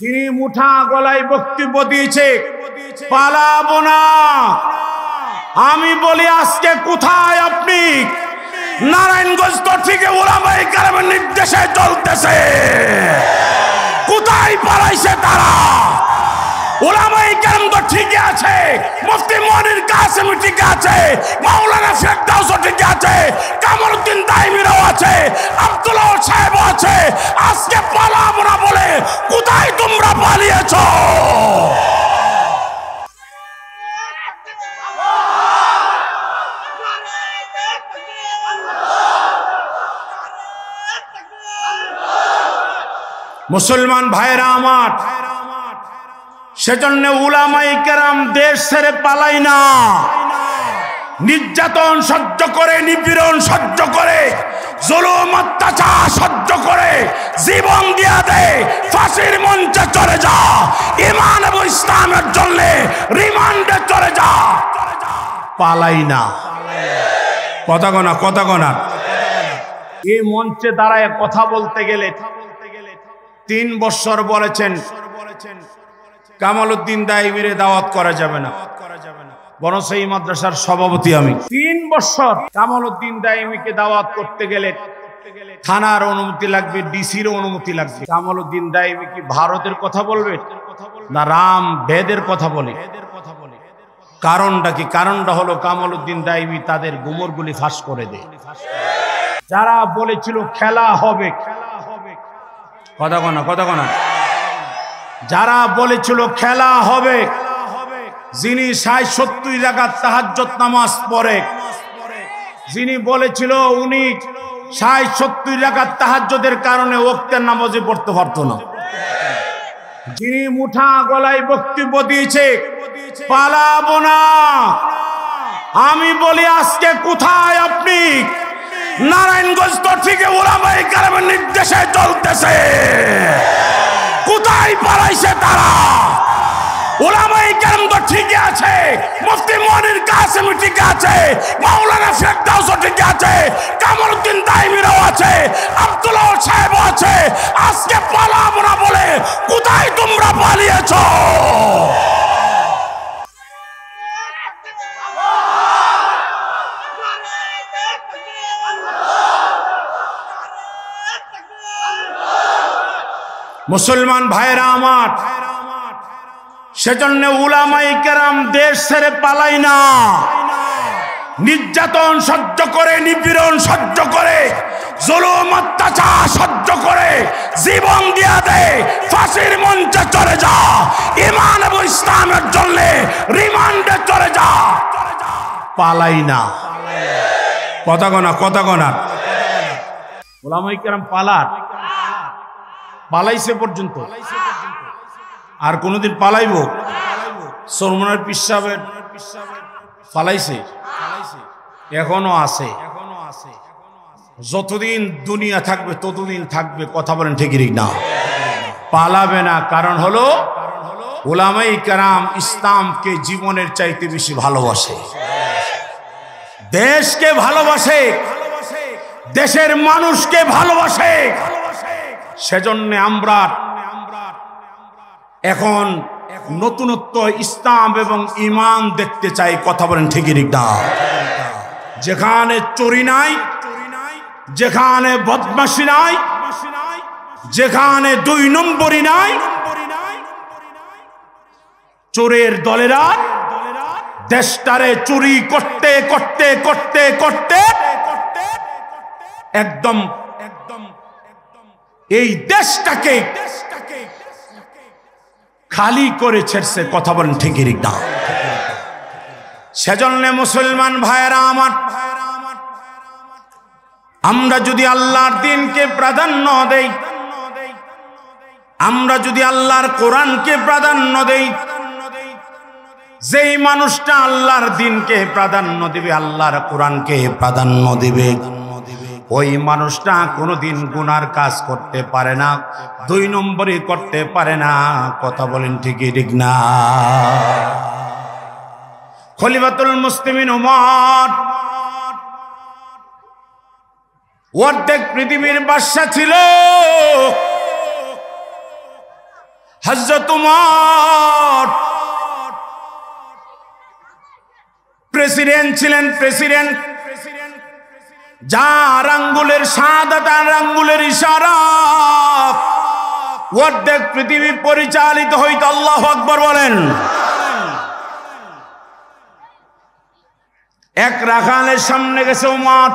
তিনি মুঠা গলায় বক্তব্য দিয়েছে, পালাবো না। আমি বলি আজকে কোথায় আপনি? নারায়ণগঞ্জ তো ঠিক ওলামায়ে কেরামের নির্দেশে চলতেছে। কোথায় পালাইছে তারা? ওলামায়ে কেরাম তো ঠিকই আছে, মুফতি মনির কাসেমি ঠিক আছে, মাওলানা ফেরদাউসও ঠিক আছে, কামরুদ্দিন দাইমিরাও আছে, আব্দুল্লাহ সাহেবও আছে। আজকে পালাবো না বলে কোথায় তোমরা পালিয়েছো? মুসলমান ভাইরা আমার, সেজন্য উলামায়ে কেরাম দেশ ছেড়ে পালাই না। নির্যাতন সহ্য করে, নিপীড়ন সহ্য করে, জুলুম অত্যাচার সহ্য করে জীবন দিয়া দেয়। ফাঁসির মঞ্চে চলে যা, ঈমান এবং ইসলামের জন্য রিমান্ডে চলে যা, পালাই না। কথা গোনা এই মঞ্চে দাঁড়ায় কথা বলতে গেলে 3 বছর বলেছেন কামালউদ্দিন দাইমিরে দাওয়াত করা যাবে না, বরং সেই মাদ্রাসার সভাপতি আমি। 3 বছর কামালউদ্দিন দাইমিকে দাওয়াত করতে গেলে থানার অনুমতি লাগবে, ডিসির অনুমতি লাগবে। কামালউদ্দিন দাইমি কি ভারতের কথা বলবে না রাম বেদের কথা বলে? কারণটা কি? কারণটা হলো কামালউদ্দিন দাইমি তাদের গুমরগুলি ফাঁস করে দেয়। যারা বলেছিল খেলা হবে, কথা কনা, যারা বলেছিল খেলা হবে, যিনি 60-70 রাকাত তাহাজ্জুদ নামাজ পড়ে, যিনি বলেছিল উনি 60-70 রাকাত তাহাজ্জুদের কারণে ওয়াক্তের নামাজে পড়তে পারতো না, যিনি মুঠা গলায় বক্তব্য দিয়েছে, পালাবো না। আমি বলি আজকে কোথায় আপনি? নারায়ণগঞ্জ তো ঠিক ওলামায়ে কেরামের নির্দেশে চলতেছে। কোথায় পালাইছে তারা? ওলামায়ে কেরাম তো ঠিকই আছে, মুফতি মনির কাসেমি ঠিক আছে, মাওলানা ফেরদাউসও ঠিক আছে, কামরুদ্দিন দাইমিরাও আছে, আব্দুল্লাহ সাহেবও আছে। আজকে পালাবো না বলে কোথায় তোমরা পালিয়েছো? মুসলমান ভাইরা আমার, সেজন্য উলামায়ে কেরাম দেশ ছেড়ে পালাই না। নির্যাতন সহ্য করে, নিপীড়ন সহ্য করে, জুলুম অত্যাচার সহ্য করে জীবন দিয়া দেয়। ফাঁসির মঞ্চে চলে যা, ঈমান এবং ইসলামের জন্য রিমান্ডে চলে যা, পালাই না। কথা গোনা উলামায়ে কেরাম পালাইছে পর্যন্ত, আর কোনদিন পালাইবো? সরমনের পীর সাহেব পালাইছে, এখনো আছে। যতদিন দুনিয়া থাকবে ততদিন থাকবে। কথা বলেন ঠিক না? পালাবে না। কারণ হলো উলামায়ে কেরাম ইসলামকে জীবনের চাইতে বেশি ভালোবাসে, দেশকে ভালোবাসে, দেশের মানুষকে ভালোবাসে। সেজন্য আমরা এখন নতুনত্ব ইসলাম এবং ঈমান দেখতে চাই। কথা বলেন ঠিক না? যেখানে চুরি নাই, যেখানে বদমাশি নাই, যেখানে 2 নম্বরই নাই, চোরের দলেরা দেশটারে চুরি করতে করতে করতে করতে একদম এই দেশটাকে খালি করে ছেড়ছে। কথা বলেন ঠিক না? সেজন্য মুসলমান ভাইরা আমার, আমরা যদি আল্লাহর দ্বীনকে প্রাধান্য দেই, আমরা যদি আল্লাহর কোরআনকে প্রাধান্য দেই, যেই মানুষটা আল্লাহর দ্বীনকে প্রাধান্য দিবে, আল্লাহর কোরআনকে প্রাধান্য দিবে, ওই মানুষটা কোনোদিন গুনার কাজ করতে পারে না, 2 নম্বরই করতে পারে না। কথা বলেন ঠিক না? খলিফাতুল মুসলিমিন ওমর অর্ধেক পৃথিবীর বাদশা ছিল, হযরত উমর প্রেসিডেন্ট ছিলেন, প্রেসিডেন্ট। যার আঙ্গুলের শাহাদাত আর আঙ্গুলের ইশারা অর্ধেক পৃথিবী পরিচালিত হইত। আল্লাহু আকবার বলেন। এক রাখালের সামনে গেছে উমর,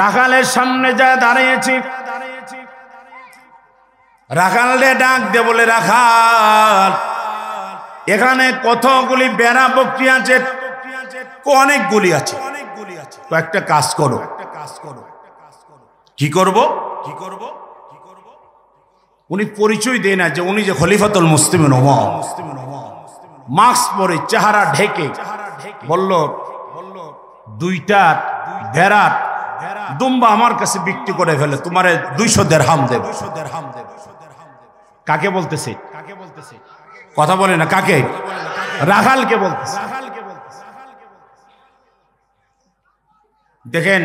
রাখালের সামনে যায় দাঁড়িয়েছি। রাখালে ডাক দে বলে, রাখাল এখানে কতগুলি বেড়া বকরি আছে? অনেকগুলি আছে। তো একটা কাজ করো। কি করব? উনি পরিচয় দেয় না যে উনি যে খলিফাতুল মুসলিমিন ওমর। মাস্ক পরে, চেহারা ঢেকে বলল, দুইটা ভেড়ার দুম্বা আমার কাছে বিক্রি করে ফেলে, তোমারে 200 দিরহাম দেব। কাকে বলতেছে? কথা বলে না। কাকে? রাখালকে বলতেছে। দেখেন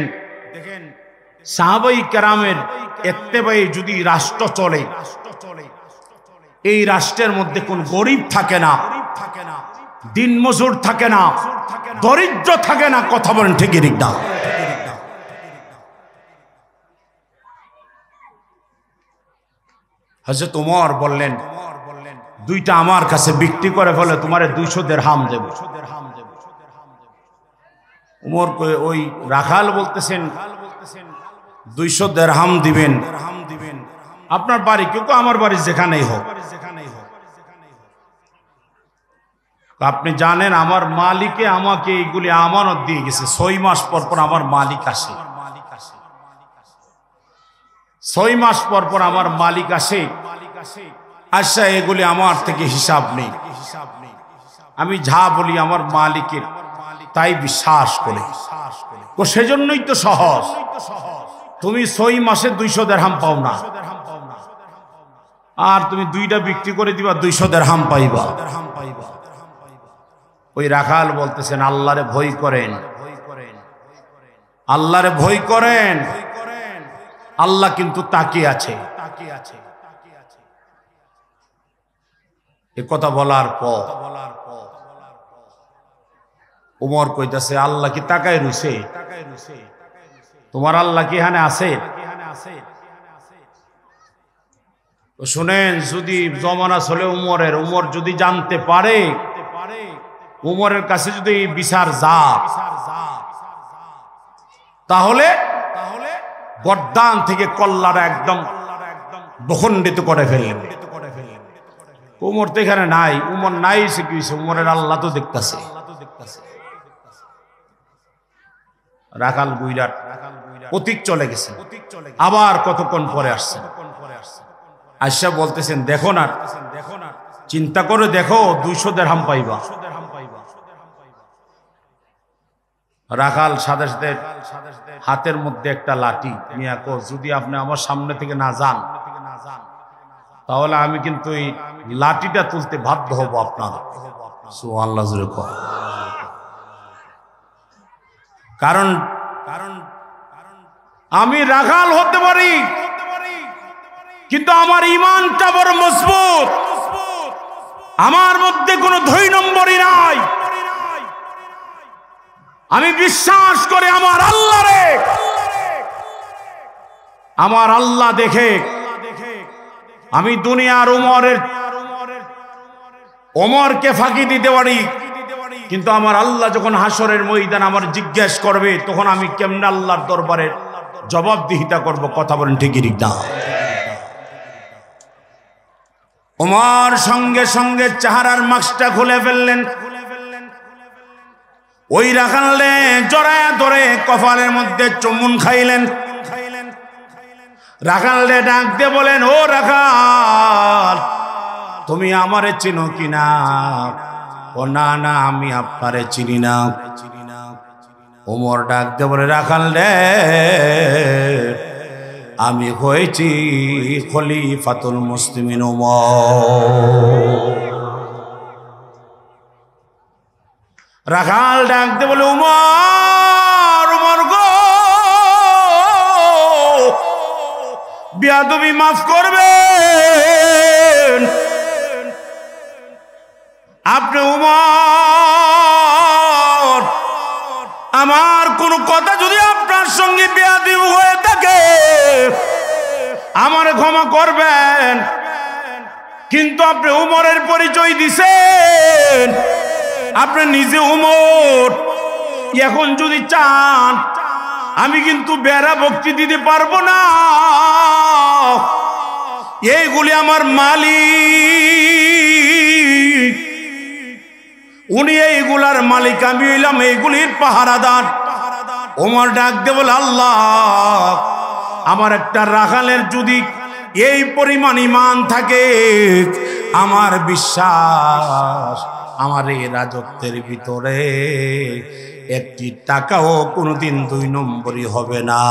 সাহাবাই কেরামের ইত্তেবায়ে যদি রাষ্ট্র চলে, এই রাষ্ট্রের মধ্যে কোন গরিব থাকে না, দিন মজুর থাকে না, দরিদ্র থাকে না। কথা বলেন ঠিক না? হযরত ওমর বললেন, দুইটা আমার কাছে বিক্রি করে ফেলে, তোমারে 200 দিরহাম দেব। উমর ওই রাখাল বলতেছেন, 200 দিরহাম দিবেন? আপনার বাড়ি কেউ আমার বাড়ি যেখানেই হোক, আপনি জানেন আমার মালিকে আমাকে এইগুলি আমানত দিয়ে গেছে। 6 মাস পর পর আমার মালিক আসে, 6 মাস পর পর আমার মালিক আসে। আচ্ছা, এগুলি আমার থেকে হিসাব নেই। আমি যা বলি আমার মালিকের তাই বিশ্বাস করে। তো সেজন্যই তো সহজ। তুমি 6 মাসে 200 দিরহাম পাও না, আর তুমি দুইটা বিক্রি করে দিবা, 200 দিরহাম পাইবা। ওই রাখাল বলতেছেন, আল্লাহরে ভয় করেন, আল্লাহরে ভয় করেন। আল্লাহ কিন্তু তাকিয়ে আছে। এ কথা বলার পর উমর কইতাছে, আল্লাহ কি তাকায় রইছে? তোমার আল্লাহ কি এখানে আছে? শুনেন, যদি জমানা চলে উমরের, উমর যদি জানতে পারে, উমরের কাছে যদি বিচার যা, তাহলে গর্দান থেকে কল্লাটা একদম বখণ্ডিত করে ফেললেন। উমর তো এখানে নাই, উমর নাই, সে কি উমরের আল্লাহ তো দেখতেছে। রাখাল গুইরাট অতীত চলে গেছে, আবার কতক্ষণ পরে আসছে। আয়সা বলতেছেন, দেখো না, চিন্তা করে দেখো, 200 দিরহাম পাইবা। রাখাল সাথে সাথে হাতের মধ্যে একটা লাঠি নিয়ে, যদি আপনি আমার সামনে থেকে না যান, তাহলে আমি কিন্তু এই লাঠিটা তুলতে বাধ্য হব আপনার। সুবহানাল্লাহ জোরে কর। কারণ আমি রাখাল হতে পারি, কিন্তু আমার ঈমানটা বড় মজবুত, আমার মধ্যে কোনো 2 নম্বরই নাই। আমি বিশ্বাস করে আমার আল্লাহরে, আমার আল্লাহ দেখে আমি দুনিয়ার ওমরকে ফাঁকি দিতে পারি, কিন্তু আমার আল্লাহ যখন হাসরের ময়দান আমার জিজ্ঞেস করবে, তখন আমি কেমনে আল্লাহর দরবারে জবাবদিহিতা করব? কথা বলেন ঠিক না? ওমর সঙ্গে সঙ্গে চেহারার মাস্কটা খুলে ফেললেন। ওই রাখালে জড়ায় ধরে কপালের মধ্যে চুমুন খাইলেন। রাখালে ডাক দিয়ে বলেন, ও রাখাল, তুমি আমারে চিনো কিনা? ও না না, আমি আপনারে চিনি না। ওমর ডাক দিয়ে বলে, রাখাল রে, আমি হয়েছি খলিফাতুল মুসলিমিন ওমর। রাখাল ডাক দিয়ে বলে, উমর, উমর গো, বেয়াদবি মাফ করবেন। আপনি উমর, আমার কোন কথা যদি আপনার সঙ্গে বেয়াদবি হয়ে থাকে আমারে ক্ষমা করবেন। কিন্তু আপনি উমরের পরিচয় দিছেন, আপনি নিজে উমর। এখন যদি চান আমি কিন্তু বেড়া ভক্তি দিতে পারবো না, এইগুলি আমার মালিক, উনি এইগুলার মালিক, আমি হইলাম এইগুলির পাহারাদার। ওমর ডাক দে বলে, আল্লাহ, আমার একটা রাখালের যদি এই পরিমাণ ঈমান থাকে, আমার বিশ্বাস আমার এই রাজত্বের ভিতরে একটি টাকাও কোনোদিন 2 নম্বরই হবে না।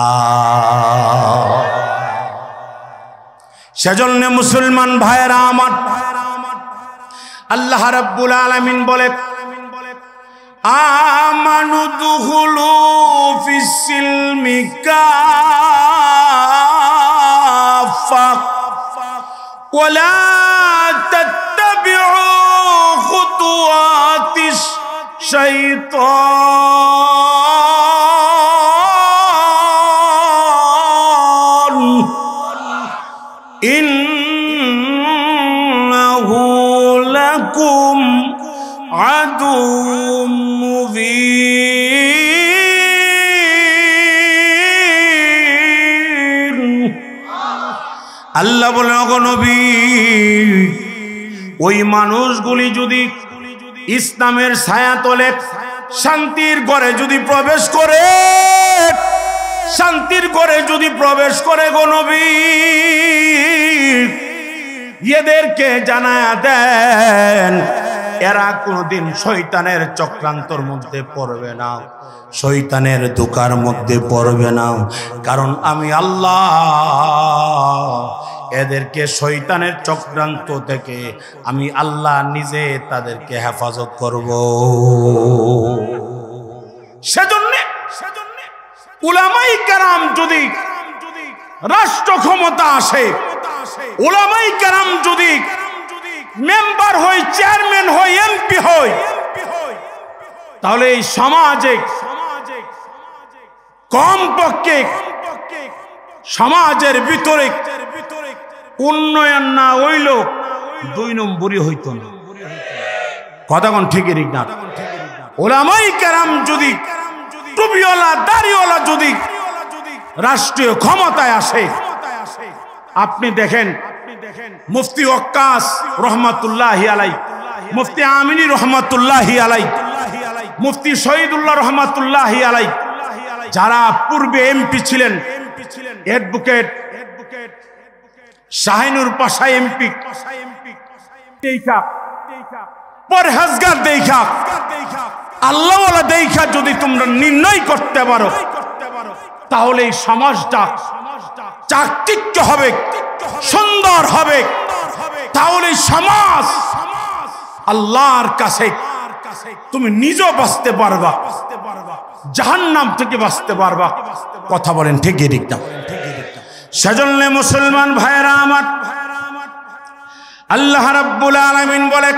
সেজন্য মুসলমান ভাইরা আমার, আল্লাহ রাব্বুল আলামিন বলে, আমানু দুখুলু ফিস সিলমি কাফা ওয়ালা তাত্তাবিউ খুতুওয়াতিশ শাইতান ইন্নাহু লাকুম আদুউম মুবিন। আল্লাহ বলেন, ওগো নবী, ওই মানুষগুলি যদি ইসলামের ছায়াতলে শান্তির ঘরে যদি প্রবেশ করে, শান্তির ঘরে যদি প্রবেশ করে গো নবী, এদেরকে জানায়া দেন এরা কোনদিন শয়তানের চক্রান্তর মধ্যে পড়বে না, শয়তানের ধোঁকার মধ্যে পড়বে না। কারণ আমি আল্লাহ এদেরকে শয়তানের চক্রান্ত থেকে আমি আল্লাহ নিজে তাদেরকে হেফাজত করব। সেজন্য উলামায়ে কেরাম যদি রাষ্ট্র ক্ষমতা আসে, উলামায়ে কেরাম যদি মেম্বার হয়, চেয়ারম্যান হয়, এমপি হয়, তাহলে এই সমাজে কমপক্ষে সমাজের ভিতরে উন্নয়ন না হইল 2 নম্বরই হইতো না। কথা কোন ঠিকই ঠিক না? উলামায়ে কেরাম যদি, টুপিওয়ালা দাড়িওয়ালা যদি রাষ্ট্রীয় ক্ষমতায় আসে, আপনি দেখেন মুফতি ওয়াক্কাস রহমাতুল্লাহি আলাইহি, মুফতি আমিনী রহমাতুল্লাহি আলাইহি, মুফতি শহীদুল্লাহ রহমাতুল্লাহি আলাইহি, যারা পূর্বে এমপি ছিলেন, অ্যাডভোকেট শাহিনুর পাশা এমপি, পরহেজগার দেখা, আল্লাহওয়ালা দেখা যদি তোমরা নির্ণয় করতে পারো, তাহলে এই সমাজটা চাকচিক্য হবে, সুন্দর হবে। তাহলে সমাজ আল্লাহর কাছে তুমি নিজেও বাঁচতে পারবা, জাহান্নাম থেকে বাঁচতে পারবা। কথা বলেন ঠিকই ঠিক না? সেজন্য মুসলমান ভাইরা আমার, আল্লাহ রাব্বুল আলামিন বলে,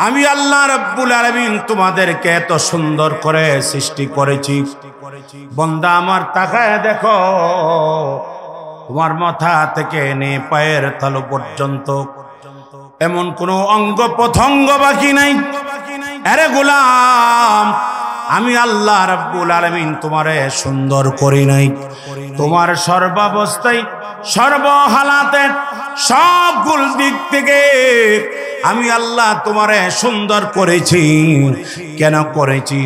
আমি আল্লাহ রাব্বুল আলামিন তোমাদেরকে এত সুন্দর করে সৃষ্টি করেছি, বান্দা আমার তাকায় দেখো, তোমার মাথা থেকে নে পায়ের তালু পর্যন্ত এমন কোন অঙ্গ প্রত্যঙ্গ বাকি নাই। আরে গোলাম, আমি আল্লাহ রাব্বুল আলামিন তোমারে সুন্দর করি নাই, তোমার সর্বাবস্থায় সর্বহালাতে সবগুল দিক থেকে আমি আল্লাহ তোমারে সুন্দর করেছি। কেন করেছি?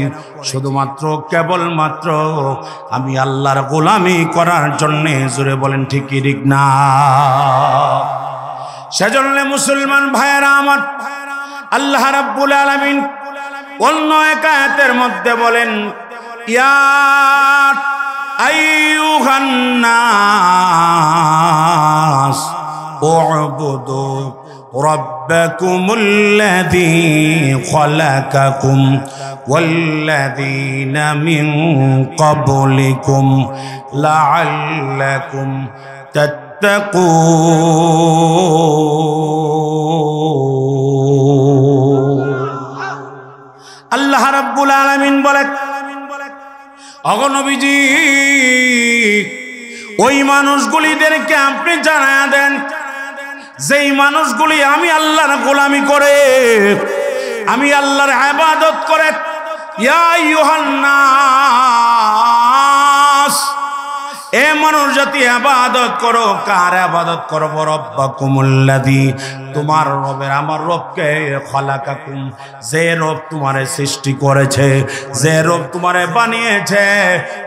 শুধুমাত্র কেবলমাত্র আমি আল্লাহর গোলামি করার জন্য। জোরে বলেন ঠিকই ঠিক না? সেজন্য মুসলমান ভাইয়েরা আমার, আল্লাহ রাব্বুল আলামিন অন্য এক আয়াতের মধ্যে বলেন, ইয়া আইয়ুহান নাস উ'বুদু রাব্বাকুমুল্লাযী খালাকাকুম ওয়াল্লাযীনা মিন ক্বাবলিকুম লাআল্লাকুম তাত্তাকুন। আল্লাহ রাব্বুল আলামিন বলেন, ওগো নবীজি, ওই মানুষগুলিদেরকে আপনি জানায়া দেন যেই মানুষগুলি আমি আল্লাহর গোলামি করে, আমি আল্লাহর ইবাদত করে। ইয়া আইয়ুহান নাস, এ মানুষ জাতি ইবাদত করো। কার ইবাদত করব? রব্বাকুমুল্লাযী, তোমার রবের, আমার রবকে। খালাকাকুম, যে রব তোমারে সৃষ্টি করেছে, যে রব তোমারে বানিয়েছে,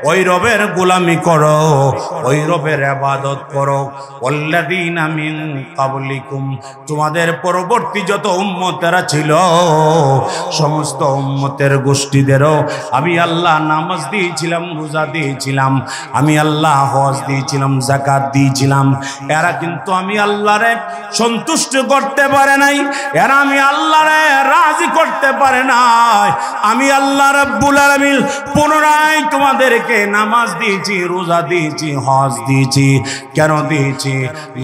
ওই রবের গোলামি করো, ওই রবের ইবাদত করো। ওয়াল্লাযীনা মিন ক্বাবলিকুম, তোমাদের পরবর্তী যত উম্মতেরা ছিল সমস্ত উম্মতের গোষ্ঠীদেরও আমি আল্লাহ নামাজ দিয়েছিলাম, রোজা দিয়েছিলাম, আমি আল্লাহ হজ দিয়েছিলাম, যাকাত দিয়েছিলাম। এরা কিন্তু আমি আল্লাহরে সন্তুষ্ট করতে পারে নাই, এরা আমি আল্লাহরে রাজি করতে পারে নাই। আমি আল্লাহ রাব্বুল আলামিন পুনরায় তোমাদেরকে নামাজ দিয়েছি, রোজা দিয়েছি, হজ দিয়েছি। কেন দিয়েছি?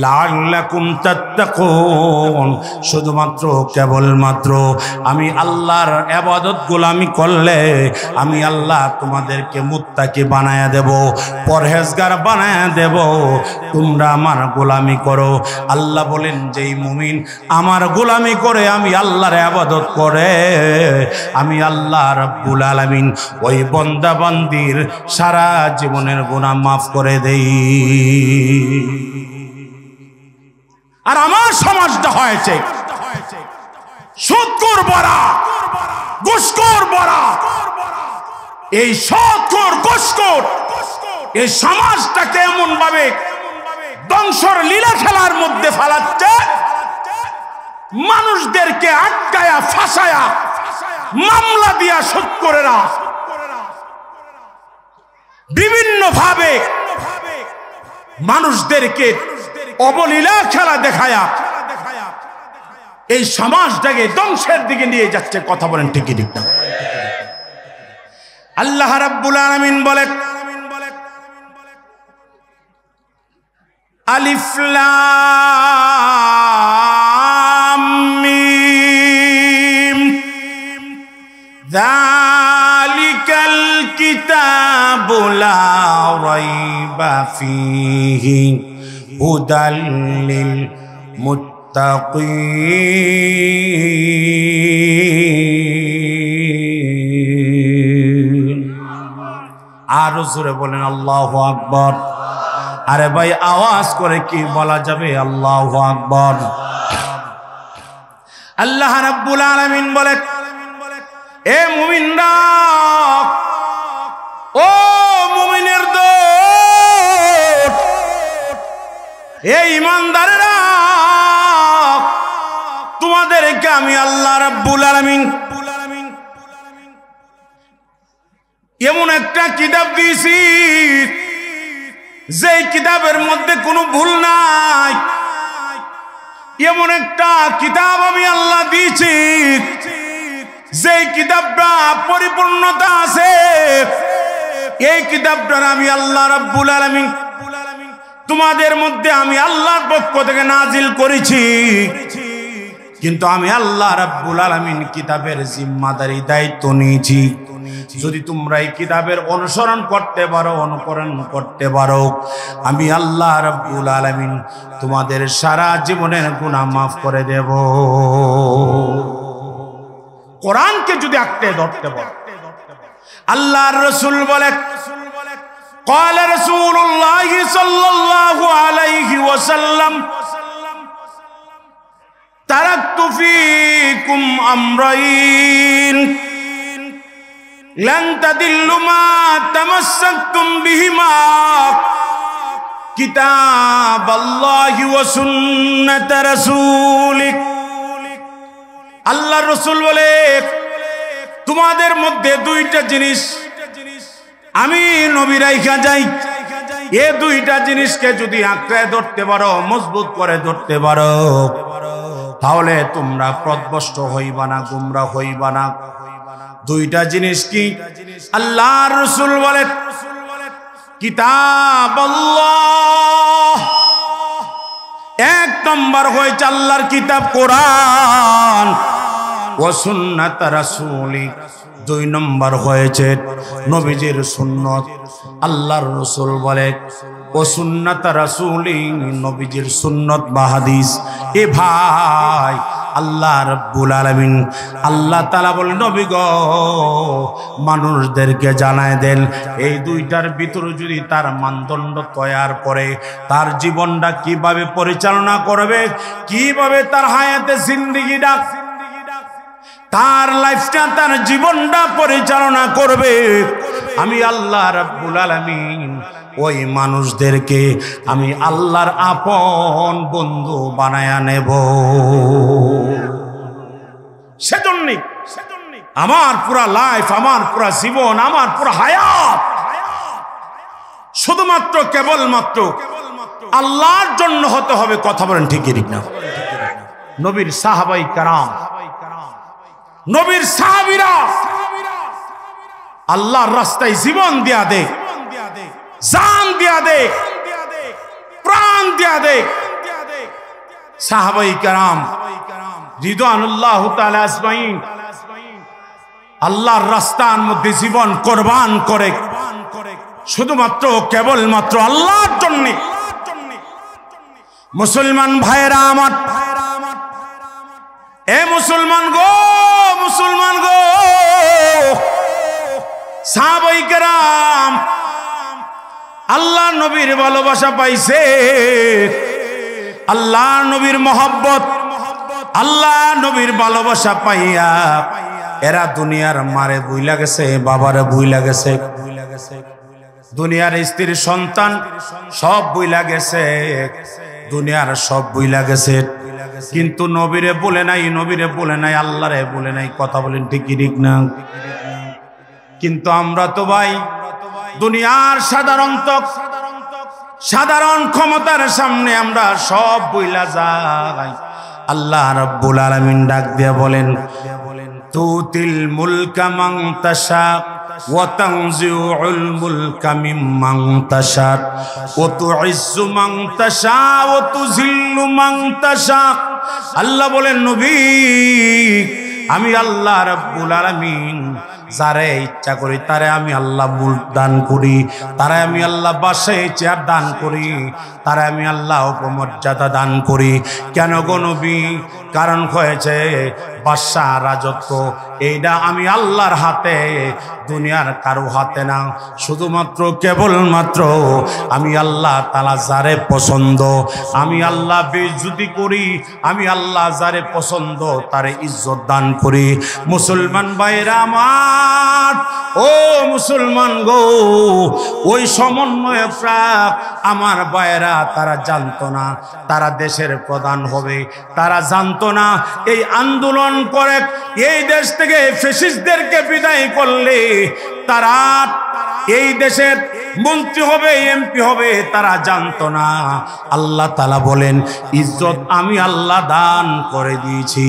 লাআল্লাকুম তাত্তাকুন, শুধুমাত্র কেবলমাত্র আমি আল্লাহর ইবাদত গোলামি করলে আমি আল্লাহ তোমাদেরকে মুত্তাকি বানায়া দেব, পরহেজগার বানায়া দেব। তোমরা আমার গোলামি করো। আল্লাহ বলেন, যেই মুমিন আমার গোলামি করে, আমি আল্লাহর ইবাদত করে, আমি আল্লাহ রাব্বুল আলামিন ওই বান্দা বান্দির সারা জীবনের গুনাহ মাফ করে দেই। আর আমার সমাজটা হয়েছে সুদখোর ভরা, ঘুষখোর ভরা। এই সুদখোর, ঘুষখোর এই সমাজটাকে এমন ভাবে ধ্বংসর লীলা খেলার মধ্যে ফেলাচ্ছে, মানুষদেরকে আটকায়া ফাঁসায়া মামলা দিয়া সুদখোরেরা বিভিন্ন ভাবে মানুষদেরকে অবলীলা খেলা দেখায়া এই সমাজটাকে ধ্বংসের দিকে নিয়ে যাচ্ছে। কথা বলেন ঠিক কি ঠিক না? আল্লাহ রাব্বুল আলামিন বলেন, আলিফ লাম মিম, যালিকাল কিতাবু লা রাইবা ফীহি হুদাল লিল মুত্তাকিন। আর জোরে বলেন আল্লাহু আকবার। আরে ভাই, আওয়াজ করে কি বলা যাবে আল্লাহু আকবার? আল্লাহ রাব্বুল আলামিন বলেন, এ মুমিনরা, ও মুমিনের দল, এ ঈমানদারেরা, তোমাদেরকে আমি আল্লাহ রাব্বুল আলামিন এমন একটা কিতাব দিয়েছি যে কিতাবের মধ্যে কোনো ভুল নাই। এমন একটা কিতাব আমি আল্লাহ দিয়েছি যে কিতাবটা পরিপূর্ণতা আছে। এই কিতাবটা আমি আল্লাহ রাব্বুল আলামিন তোমাদের মধ্যে আমি আল্লাহর পক্ষ থেকে নাজিল করেছি। কিন্তু আমি আল্লাহ রাব্বুল আলামিন কিতাবের জিম্মাদারি দায়িত্ব নিয়েছি। যদি তোমরা এই কিতাবের অনুসরণ করতে পারো, অনুকরণ করতে পারো, আমি আল্লাহ রাব্বুল আলামিন তোমাদের সারা জীবনের গুনাহ মাফ করে দেব। কোরআনকে যদি আঁকড়ে ধরতে পারো, আল্লাহর রাসূল বলে, قال رسول الله صلى الله عليه وسلم تركت فيكم أمرين لن تضلوا ما تمسكتم بهما كتاب الله وسنة رسوله। আল্লাহর রাসূল বলে, তোমাদের মধ্যে দুইটা জিনিস আমি নবী রাইখা যাই। এ দুইটা জিনিসকে যদি আঁকড়ে ধরতে পারো, মজবুত করে ধরতে পারো, তাহলে তোমরা পথভ্রষ্ট হইবা না, গুমরা হইবা না। দুইটা জিনিস কি? আল্লাহর রাসূল বলেন, কিতাব আল্লাহ এক নম্বর হয়েছে আল্লাহর কিতাব কোরআন ও সুন্নাত রাসূলি, দুই নম্বর হয়েছে নবীজির সুন্নত। আল্লাহর রাসূল বলে ও সুন্নাত রাসূলি, নবীজির সুন্নত বা হাদিস। এ ভাই আল্লাহ রাব্বুল আলামিন আল্লাহ তাআলা বলেন নবী গো মানুষদেরকে জানায় দেন এই দুইটার ভিতরে যদি তার মানদণ্ড তৈয়ার করে তার জীবনটা কিভাবে পরিচালনা করবে, কিভাবে তার হায়াতে জিন্দেগিটা তার লাইফটা তার জীবনটা পরিচালনা করবে, আমি আল্লাহ রাব্বুল আলামিন ওই মানুষদেরকে আমি আল্লাহর আপন বন্ধু বানায়া নেব। সেজন্য আমার পুরা লাইফ, আমার পুরা জীবন, আমার পুরা হায়াত শুধুমাত্র কেবলমাত্র আল্লাহর জন্য হতে হবে। কথা বলেন ঠিক না? নবীর সাহাবাই কারাম, নবীর সাহাবীরা আল্লাহর রাস্তায় জীবন দিয়া দে, জান দিয়া দে, প্রাণ দিয়া দে। সাহাবাই কেরাম রিদওয়ানুল্লাহ তাআলা আজমাইন আল্লাহর রাস্তার মধ্যে জীবন কোরবান করে শুধুমাত্র কেবলমাত্র আল্লাহর জন্য। মুসলমান ভাইরা আমার, এ মুসলমান গো, মুসলমান গো, সাহাবাই কেরাম আল্লাহ নবীর ভালোবাসা পাইছে, আল্লাহ নবীর মহব্বত, আল্লাহ নবীর ভালোবাসা পাইয়া এরা দুনিয়ার মারে বুইলা গেছে, বাবারে বুইলা গেছে, দুনিয়ার স্ত্রী সন্তান সব বুইলা গেছে, দুনিয়ার সব বুইলা গেছে, কিন্তু নবীরে বলে নাই, নবীরে বলে নাই, আল্লাহরে বলে নাই। কথা বলেন ঠিক ঠিক না? কিন্তু আমরা তো ভাই দুনিয়ার সাধারণ ক্ষমতার সামনে আমরা সব বইলা যাই। আল্লাহ রাব্বুল আলামিন ডাক দিয়া বলেন তুতিল মুলকা মান তাশা ওয়া তানজিউল মুলকা মিম্মান তাশা ওয়া তুইজ্জু মান তাশা ওয়া তুযিল্লু মান তাশা। আল্লাহ বলেন নবী আমি আল্লাহ রাব্বুল আলামিন যারে ইচ্ছা করি তারে আমি আল্লাহ মুলক দান করি, তারে আমি আল্লাহ বাসায় চেয়ার দান করি, তারে আমি আল্লাহ উপমর্যাদা দান করি। কেন গো নবী? কারণ হয়েছে বাদশা রাজত্ব এইটা আমি আল্লাহর হাতে, দুনিয়ার কারো হাতে না। শুধুমাত্র কেবলমাত্র আমি আল্লাহ তাআলা যারে পছন্দ আমি আল্লাহ বেইজ্জতি করি, আমি আল্লাহ যারে পছন্দ তারে ইজ্জত দান করি। মুসলমান ভাইরা আমার, ও মুসলমান গো, ওই সমন্বয়করা আমার ভাইরা তারা জানতো না তারা দেশের প্রধান হবে, তারা জানতো না এই আন্দোলন করে এই দেশ থেকে ফ্যাসিস্টদেরকে বিদায় করলে তারা এই দেশের মন্ত্রী হবে, এমপি হবে, তারা জানতো না। আল্লাহ তাআলা বলেন ইজ্জত আমি আল্লাহ দান করে দিয়েছি।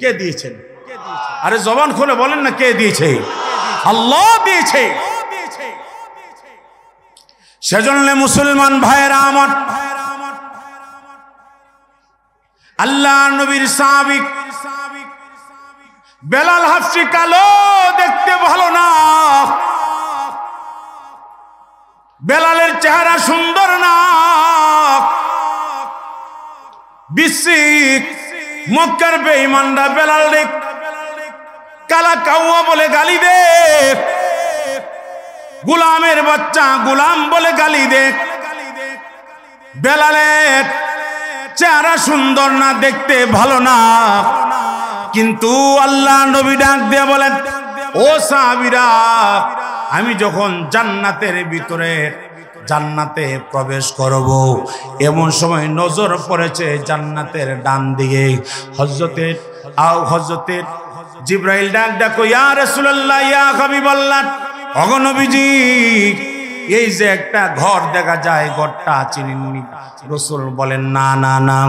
কে দিয়েছেন? আরে জবান খুলে বলেন না, কে দিয়েছে? আল্লাহ দিয়েছে। সেজন্য মুসলমান ভাইরা আমার, আল্লাহ নবীর সাহাবী বেলাল হাফসি কালো, দেখতে ভালো না, বেলালের চেহারা সুন্দর না, বিশ্বিক মক্কার বেঈমানরা বেলাল দেখ কালা কাউয়া বলে গালি দে, গোলামের বাচ্চা গোলাম বলে গালি দে। বেলালের চেহারা সুন্দর না, দেখতে ভালো না, কিন্তু আল্লাহ নবী ডাক দিয়ে বলেন ও সাহাবীরা আমি যখন জান্নাতের ভিতরে জান্নাতে প্রবেশ করব এমন সময় নজর পড়েছে জান্নাতের ডান দিকে হযরতে জিবরাইল ডাক ডাকো ইয়া রাসূলুল্লাহ ইয়া হাবিবাল্লাহ, ওগো নবীজি এই যে একটা ঘর দেখা যায় ঘরটা চিনেননি? রাসূল বলেন না না না,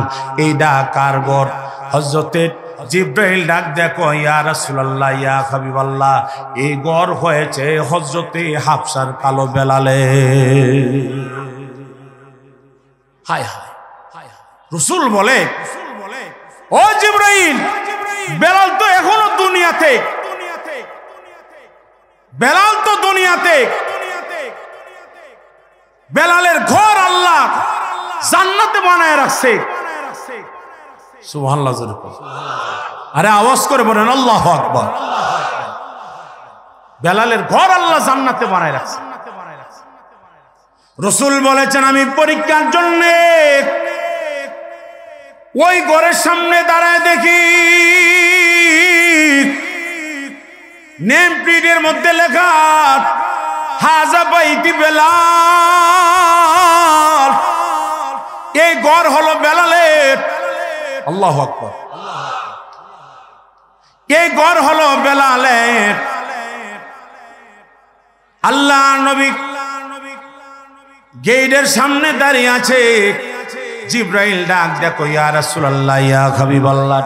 এইটা কার ঘর? হযরতে জিবরাইল ডাক দেখো ইয়া রাসূলুল্লাহ ইয়া হাবিবাল্লাহ, এই ঘর হয়েছে হযরতে হাফসার কালো বেলালে। হায় হায় রাসূল বলে, ও জিবরাইল, বেলাল তো এখনো দুনিয়াতে, বেলাল তো দুনিয়াতে, বেলালের ঘর আল্লাহ জান্নাতে বানায় রাখছে। সুবহানাল্লাহ। আরে আওয়াজ করে বলেন আল্লাহু আকবার। বেলালের ঘর আল্লাহ জান্নাতে বানায় রাখছে। রাসূল বলেছেন, আমি পরীক্ষার জন্য ওই ঘরের সামনে দাঁড়ায় দেখি নেম প্লেটের মধ্যে লেখা হাজা বাইতি বেলাল। এই ঘর হলো বেলালের। আল্লাহু আকবার। এই ঘর হলো বেলালের। আল্লাহ নবী গেটের সামনে দাঁড়িয়ে আছে। জিবরাইল ডাক দেখো, ইয়া রাসূলুল্লাহ, ইয়া হাবিবাল্লাহ,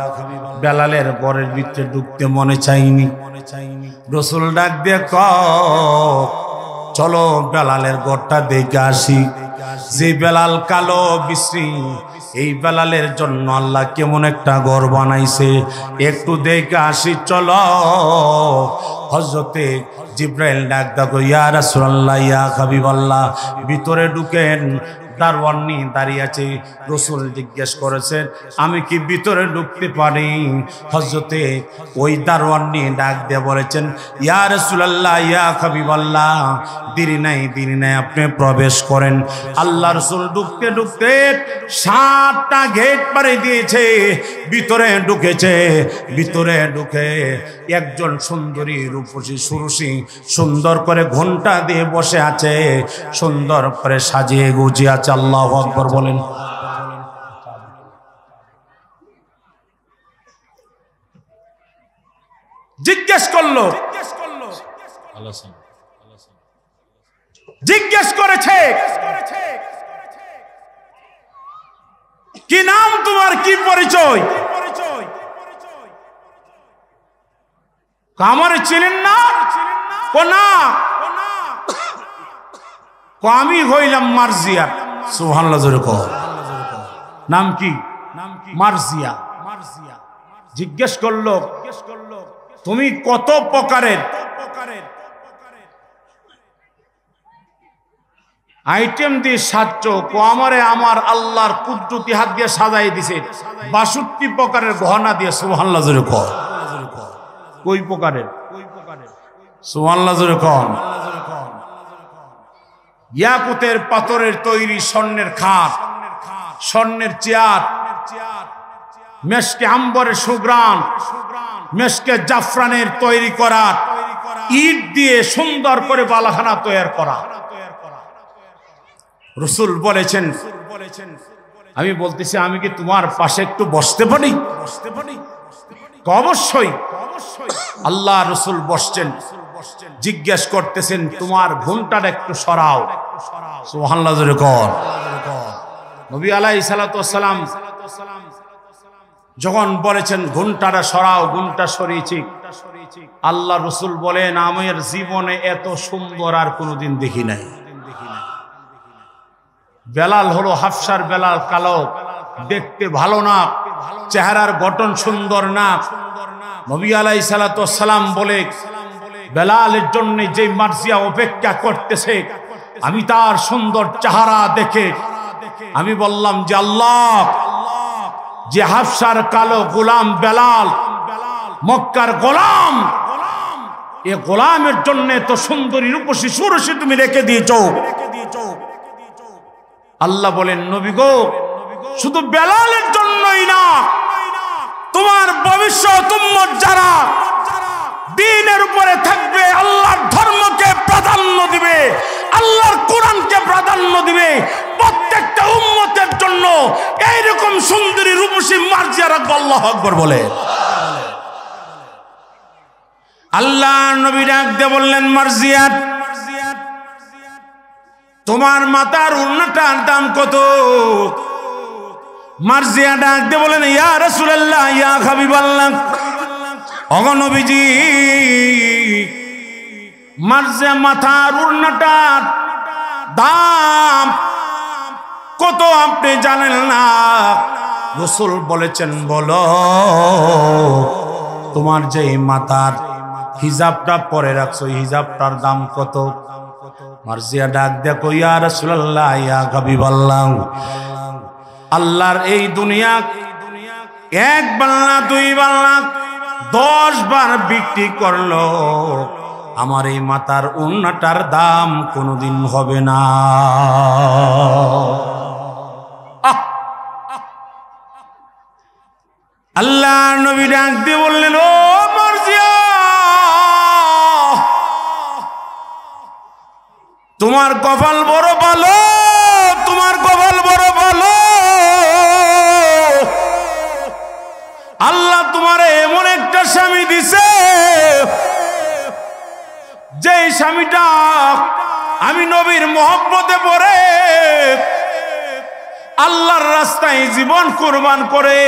বেলালের ঘরের ভিতরে ঢুকতে মনে চাইনি। রাসূল ডাক দেখো, চলো বেলালের ঘরটা দেখে আসি। যে বেলাল কালো বিশ্রী, এই বেলালের জন্য আল্লাহ কেমন একটা ঘর বানাইছে, একটু দেখে আসি চলো। হযরতে জিবরাইল ডাক দেখো, ইয়া রাসূলুল্লাহ, ইয়া হাবিবাল্লাহ, ভিতরে ঢুকেন। দারওয়ান নিয়ে দাঁড়িয়ে আছে। রাসূল জিজ্ঞেস করেছেন, আমি কি ভিতরে ঢুকতে পারি? হযরতে ওই দারওয়ান নিয়ে ডাক দিয়ে বলেছেন, ইয়া রাসূলুল্লাহ, ইয়া হাবিবাল্লাহ, দেরি নাই, আপনি প্রবেশ করেন। আল্লাহ রাসূল ঢুকতে ঢুকতে 7টা গেট পাড়ি দিয়েছে, ভিতরে ঢুকেছে। ভিতরে ঢুকে একজন সুন্দরী রূপসী সুরসী সুন্দর করে ঘণ্টা দিয়ে বসে আছে, সুন্দর করে সাজিয়ে গুজিয়ে আছে। আল্লাহু আকবার বলেন। জিজ্ঞেস করলো, জিজ্ঞেস করেছে, কি নাম তোমার, কি পরিচয়? আমারে চিনেন না? না, আমি হইলাম মারজিয়া। সুবহানাল্লাহ জোরে কও। নাম কি? মারজিয়া। জিজ্ঞেস করলো, তুমি কত প্রকারের আইটেম দিয়ে সাজছ? আমারে আমার আল্লাহর কুদরতি হাত দিয়ে সাজাই দিছে 62 প্রকারের গহনা দিয়ে। সুবহানাল্লাহ জোরে কও। কই প্রকারের? সুবহানাল্লাহ জোরে কও। ইয়াকুতের পাথরের তৈরি স্বর্ণের খাট, স্বর্ণের চেয়ার, মেশকে আম্বরের সুগ্রাণ, মেশকে জাফরানের তৈরি করা, ইট দিয়ে সুন্দর করে বালাখানা তৈরি করা। রাসূল বলেছেন, আমি বলতেছি, আমি কি তোমার পাশে একটু বসতে পারি? অবশ্যই। আল্লাহ রাসূল বসছেন। জিজ্ঞেস করতেছেন, তোমার ঘোমটাটা একটু সরাও। সুবহানাল্লাহ জোরে কর। নবী আলাইহিস সালাতু ওয়াস সালাম যখন বলেছেন ঘোমটাটা সরাও, ঘোমটা সরিয়েছি। আল্লাহ রাসূল বলেন, আমার জীবনে এত সুন্দর আর কোনোদিন দেখি নাই। বেলাল হলো হাফসার বেলাল, কালো, দেখতে ভালো না, চেহারার গঠন সুন্দর না। নবী আলাইহিস সালাতু ওয়াস সালাম বলে, বেলালের জন্য যে মারজিয়া অপেক্ষা করতেছে, আমি তার সুন্দর চেহারা দেখে আমি বললাম যে আল্লাহ, যে হাফসার কালো গোলাম বেলাল, মক্কার গোলাম, এ গোলামের জন্য তো সুন্দরী রূপসী সুরসী তুমি রেখে দিয়েছো। আল্লাহ বলেন, নবী গো, শুধু বেলালের জন্যই না, তোমার ভবিষ্যৎ উম্মত যারা দ্বীনের উপরে থাকবে, আল্লাহর ধর্মকে প্রাধান্য দিবে, আল্লাহর কোরআনকে প্রাধান্য দিবে, প্রত্যেকটা উম্মতের জন্য এইরকম সুন্দরী রূপসী মার্জিয়া রাখবো। আল্লাহু আকবার বলে। আল্লাহ নবী ডাক দিয়ে বললেন, মার্জিয়া, তোমার মাথার ওড়নাটার দাম কত? মার্জিয়া ডাক দিয়ে বলেন, ইয়া রাসূলুল্লাহ, ইয়া হাবিবাল্লাহ, ওগো নবীজি, মার্জিয়া মাথার ওড়নাটার দাম কত আপনি জানেন না। রাসূল বলেছেন, বলো তোমার যে মাথার হিজাবটা পরে রাখছো, হিজাবটার দাম কত? মার্জিয়া ডাক দেখো, ইয়া রাসূলুল্লাহ, ইয়া হাবিবাল্লাহ, আল্লাহর এই দুনিয়া এক বাল্লা দুই বাল্লা 10 বার বিক্রি করলো, আমার এই মাথার ওড়নাটার দাম কোনোদিন হবে না। আল্লাহ নবী ডাক দিয়ে বললেন, ও মার্জিয়া, তোমার কপাল বড় ভালো, তোমার কপাল বড় ভালো। আল্লাহ তোমারে এমন একটা স্বামী দিছে, যে স্বামীটা আমি নবীর মহব্বতে পড়ে আল্লাহর রাস্তায় জীবন কুরবান করে,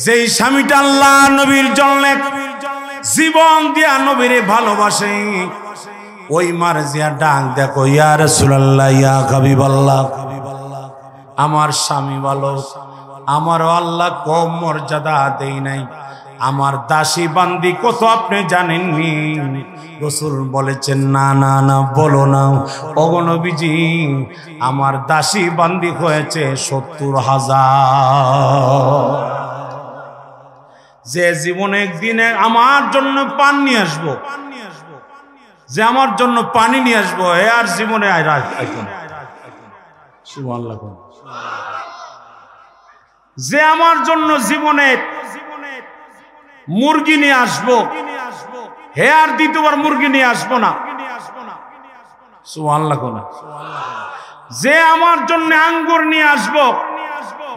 যেই স্বামীটা আল্লাহ নবীর জন্য জীবন দিয়া নবীরে ভালোবাসে, ওই মার্জিয়া ডাক দেখো, ইয়া রাসূলুল্লাহ, ইয়া হাবিবাল্লাহ, আমার স্বামী ভালো, আমারও আল্লাহ কম মর্যাদা দেই নাই, আমার দাসী বান্দি কত আপনি জানেননি? রাসূল বলেছেন, না না না, বলো না। ওগো নবীজি, আমার দাসী বান্দি হয়েছে 70,000। যে জীবনে একদিনে আমার জন্য পান নিয়ে আসবো, যে আমার জন্য পানি নিয়ে আসবো, এ আর জীবনে যে আমার জন্য জীবনে মুরগি নিয়ে আসবো, হে আর দ্বিতীয়বার মুরগি নিয়ে আসবো না। সুবহানাল্লাহ। যে আমার জন্য আঙ্গুর নিয়ে আসবো,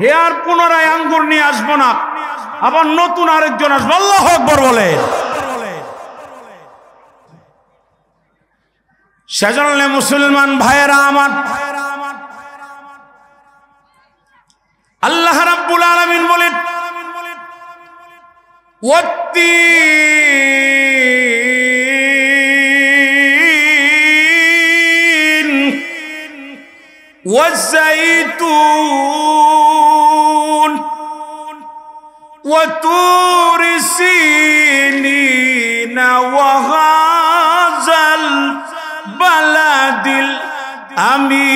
হে আর পুনরায় আঙ্গুর নিয়ে আসবো না, আবার নতুন আরেকজন আসবো। আল্লাহু আকবার বলে। সেজন্য মুসলমান ভাইয়েরা আমার, আল্লাহ রাব্বুল আলামিন বলেন, ওয়াত্তিন ওয়াজ্জাইতুন ওয়াতুরি সিনিনা ওয়া হাযাল বালাদিল আমিন।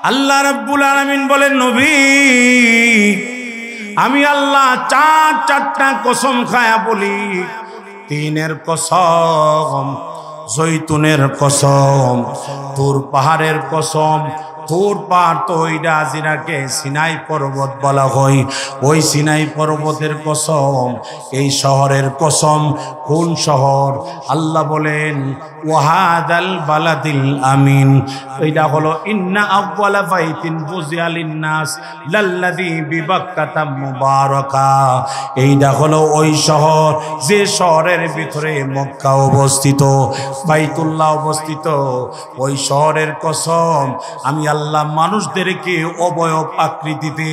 আল্লাহ রাব্বুল আলামিন বলেন, নবী, আমি আল্লাহ চারটা কসম খায়া বলি। 3-এর কসম, জৈতুনের কসম, তুর পাহাড়ের কসম। তুর পাহাড় তো ওইটা যেটাকে সিনাই পর্বত বলা হয়, ওই সিনাই পর্বতের কসম। এই শহরের কসম। কোন শহর? আল্লাহ বলেন, ওয়াহাদাল বালাদিল আমিন। এইটা হলো ইন্না আউয়ালা বাইতিন বুজিয়া লিন্নাস লাল্লাযী বিবাক্কাতা মুবারাকা। এইটা হলো ওই শহর, যে শহরের ভিতরে মক্কা অবস্থিত, বাইতুল্লাহ অবস্থিত। ওই শহরের কসম, আমি আল্লাহ মানুষদেরকে অবয়ব আকৃতিতে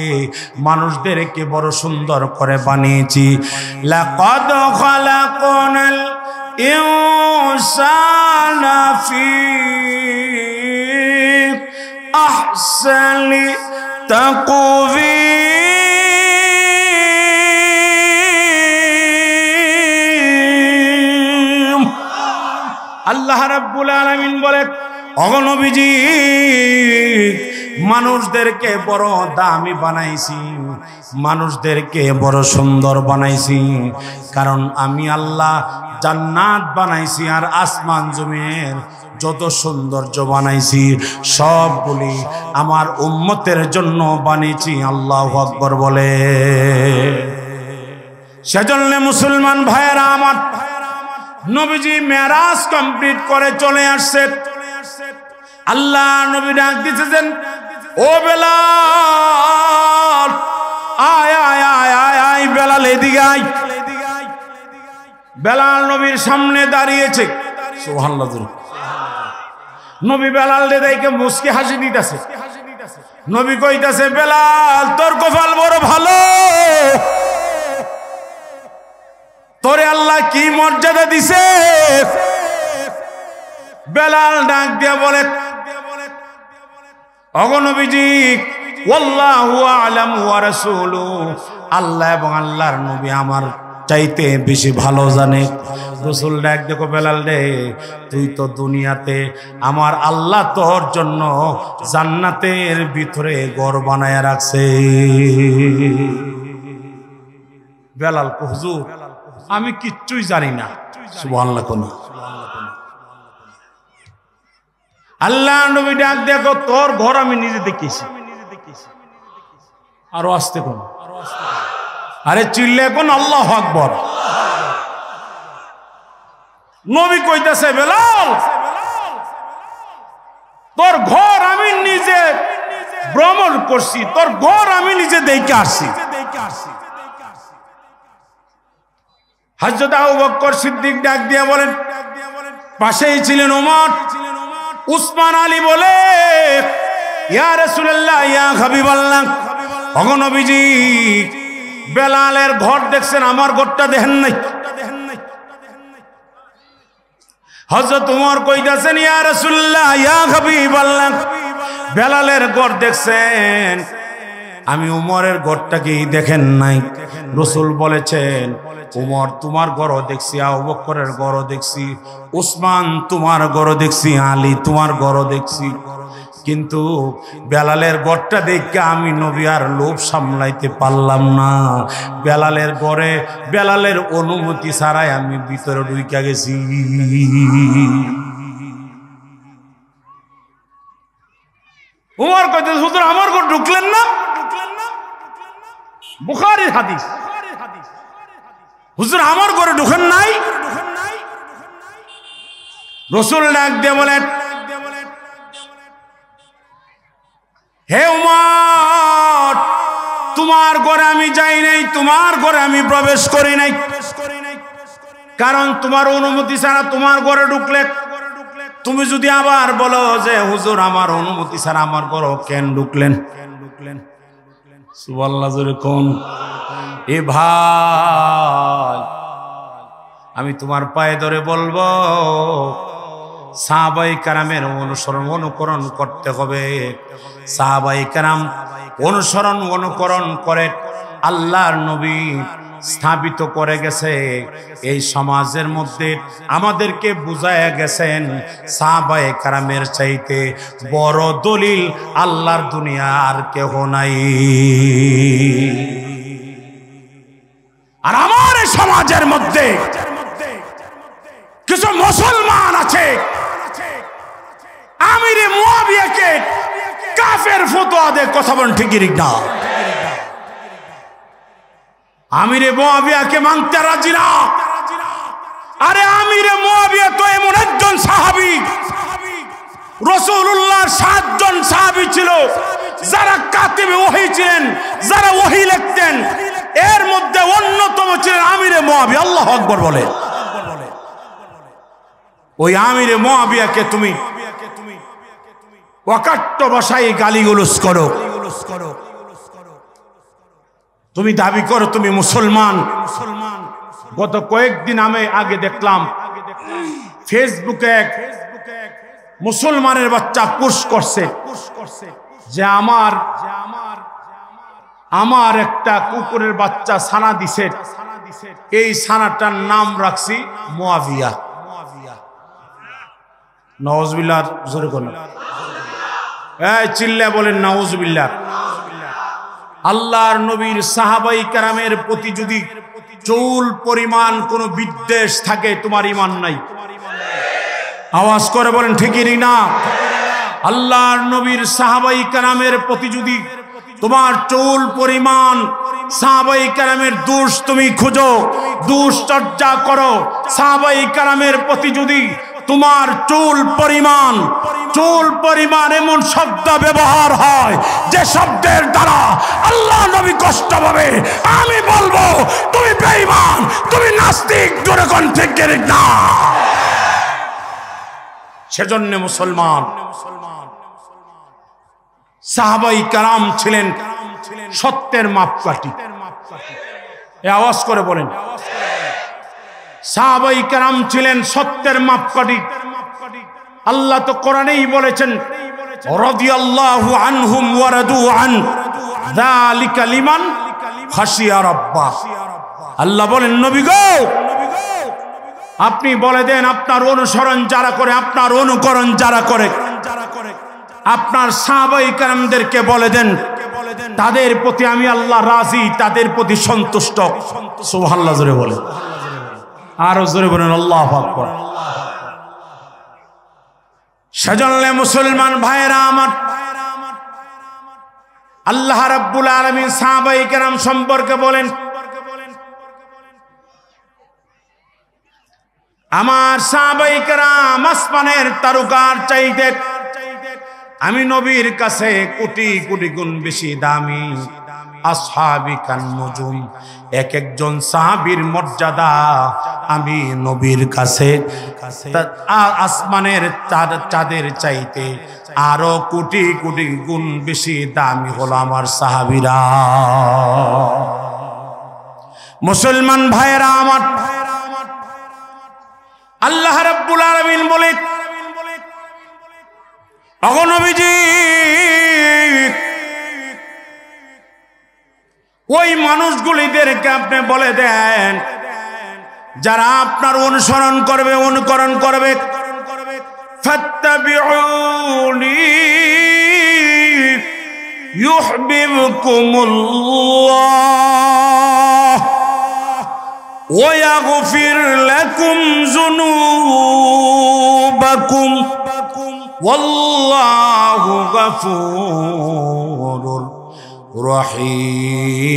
মানুষদেরকে বড় সুন্দর করে বানিয়েছি। লাকাদ খালাকনাল ইনসানা ফি আহসানি তাকওয়িম। আল্লাহ রাব্বুল আলামিন বলে, ওগো নবীজি, মানুষদেরকে বড় দামি বানাইছি, মানুষদেরকে বড় সুন্দর বানাইছি, কারণ আমি আল্লাহ জান্নাত বানাইছি আর আসমান জমিনের যত সৌন্দর্য বানাইছি সবগুলি আমার উম্মতের জন্য বানিয়েছি। আল্লাহু আকবার বলে। সেজন্য মুসলমান ভাইয়েরা আমার, নবীজি মেরাজ কমপ্লিট করে চলে আসছে। আল্লাহ নবী ডাক দিতেছেন, ও বেলাল, আয় আয় আয় আয় আয়, বেলাল এদিকে আয়। বেলাল নবীর সামনে দাঁড়িয়েছে। সুবহানাল্লাহ। নবী বেলাল দেখে মুস্কি হাসি দিতেছে। নবী কইতাছে, বেলাল, তোর কপাল বড় ভালো, তোরে আল্লাহ কি মর্যাদা দিছে। বেলাল ডাক দিয়া বলে, ওগো নবীজি, ওয়াল্লাহু আ'লামু ওয়া রাসূলুহু, আল্লাহ এবং আল্লাহর নবী আমার চাইতে বেশি ভালো জানে। রাসূল ডাক দেখো, বেলাল রে, তুই তো দুনিয়াতে আমার আল্লাহ তোর জন্য জান্নাতের ভিতরে ঘর বানায়া রাখছে। বেলাল কো, হুজুর আমি কিচ্ছুই জানি না। সুবহানাল্লাহ। কোন আল্লাহ নবী ডাক দেখো, তোর ঘর আমি নিজে দেখেছি। আরো আসতে কোন, আরে চিল্লে কোন আল্লাহু আকবার। নবী কইতাছে, বেলাল তোর ঘর আমি নিজে ভ্রমণ করছি, তোর ঘর আমি নিজে দেখে আসছি। হযরত আবু বকর সিদ্দিক ডাক দিয়া বলেন, পাশেই ছিলেন ওমর, উসমান, আলী বলে, ইয়া রাসূলুল্লাহ, ইয়া হাবিবাল্লাহ, ওগো নবীজি, বেলালের ঘর দেখছেন, আমার ঘরটা দেখেন নাই। হযরত ওমর কইতাছেন, ইয়া রাসূলুল্লাহ, ইয়া হাবিবাল্লাহ, বেলালের ঘর দেখছেন, আমি উমরের ঘরটাকে দেখেন নাই। রাসূল বলেছেন, উমর তোমার ঘরও দেখছি, আবু বকরের ঘরও দেখছি, উসমান তোমার ঘরও দেখছি, আলী তোমার ঘরও দেখছি, কিন্তু বেলালের ঘরটা দেখে আমি নবী আর লোভ সামলাইতে পারলাম না। বেলালের ঘরে বেলালের অনুমতি ছাড়াই আমি ভিতরে ঢুইকা গেছি। উমর কইতে, হুজুর আমার ঘর ঢুকলেন না? বুখারীর হাদিস, হুজুর আমার ঘরে ঢুকেন নাই? রাসূল ডাক দিয়ে বলেন, হে উমর, তোমার ঘরে আমি যাই নাই, তোমার ঘরে আমি প্রবেশ করি নাই, কারণ তোমার অনুমতি ছাড়া তোমার ঘরে ঢুকলে তুমি যদি আবার বলো যে হুজুর আমার অনুমতি ছাড়া আমার ঘরে কেন ঢুকলেন? সুবহানাল্লাহ জোরে কোন। এ ভাই, আমি তোমার পায়ে ধরে বলবো, সাহাবায়ে কেরামের অনুকরণ করতে হবে। সাহাবায়ে কেরাম অনুকরণ করে আল্লাহর নবী স্থাপিত করে গেছে। এই সমাজের মধ্যে আমাদেরকে বুঝায়া গেছেন, সাহাবায়ে কেরামের চাইতে বড় দলিল আল্লাহর দুনিয়ার কেহ নাই। আর আমার এই সমাজের মধ্যে কিছু মুসলমান আছে, আমিরে মুয়াবিয়াকে কাফের ফতোয়া দেয়। কথা বলেন ঠিক না? আমিরে মুয়াবিয়াকে মানতে রাজি না। আরে আমিরে মুয়াবিয়া তো এমন একজন সাহাবী, রাসূলুল্লাহর 7 জন সাহাবী ছিল যারা কাতিবে ওহী ছিলেন, যারা ওহী লিখতেন, এর মধ্যে অন্যতম ছিলেন আমিরে মুয়াবিয়া। আল্লাহু আকবার বলে। ওই আমিরে মুয়াবিয়াকে তুমি অকাট্য ভাষায় গালিগালাজ করো, তুমি দাবি করো তুমি মুসলমান। গত কয়েকদিন আমি আগে দেখলাম ফেসবুকে এক মুসলমানের বাচ্চা পোস্ট করছে যে আমার একটা কুকুরের বাচ্চা ছানা দিছে, এই ছানাটার নাম রাখছি মুয়াবিয়া। নাউজুবিল্লাহ জোরে বলেন, এই চিল্লা বলেন নাউজুবিল্লাহ। আল্লাহর নবীর সাহাবায়ে কেরামের প্রতি যদি চুল পরিমাণ কোন বিদ্বেষ থাকে, তোমার ঈমান নাই। আওয়াজ করে বলেন ঠিকই না? আল্লাহর নবীর সাহাবায়ে কেরামের প্রতি যদি তোমার চুল পরিমাণ সাহাবায়ে কেরামের দোষ তুমি খুঁজো, দোষ চর্চা করো, সাহাবায়ে কেরামের প্রতি যদি তোমার চুল পরিমাণ এমন শব্দ ব্যবহার হয় যে শব্দের দ্বারা আল্লাহ নবী কষ্ট পাবে, আমি বলবো তুমি বেঈমান, তুমি নাস্তিক। জোরে কোন ঠিক না? সেজন্য মুসলমান সাহাবায়ে কেরাম ছিলেন সত্যের মাপকাঠি। এই আওয়াজ করে বলেন, সাহাবায়ে কেরাম ছিলেন সত্যের মাপকাঠি। আল্লাহ তো কোরআনেই বলেছেন রাদিয়াল্লাহু আনহুম ওয়া রাদু আন যালিকা লিমান খাশিয়া রাব্বাহ। আল্লাহ বলেন নবী গো আপনি বলে দেন আপনার অনুসরণ যারা করে, আপনার অনুকরণ যারা করে, আপনার সাহাবায়ে কেরামদেরকে বলে দেন তাদের প্রতি আমি আল্লাহ রাজি, তাদের প্রতি সন্তুষ্ট। সুবহানাল্লাহ জোরে বলে, আরো জোরে বলেন আল্লাহু আকবার। সেজন্য মুসলমান ভাইরা আমার, আল্লাহ রাব্বুল আলামিন সাহাবায়ে কেরাম সম্পর্কে বলেন আমার সাহাবায়ে কেরাম আসমানের তারকার চাইতে আমি নবীর কাছে কোটি কোটি গুণ বেশি দামি। আসহাবি কান নুজুম, এক একজন সাহাবীর মর্যাদা আমি নবীর কাছে আসমানের চাঁদের চাইতে আরো কোটি কোটি গুণ বেশি দামি হলো আমার সাহাবীরা। মুসলমান ভাইরা আমার, আল্লাহ রাব্বুল আলামিন বলে ওগো নবীজি ওই মানুষগুলিদেরকে আপনি বলে দেন যারা আপনার অনুসরণ করবে, অনুকরণ করবে, ফাত্তাবিউনি ইউহিব্বুকুমুল্লাহ ওয়া ইয়াগফির লাকুম যুনুবাকুম ওয়াল্লাহু গফুরুর রহিম।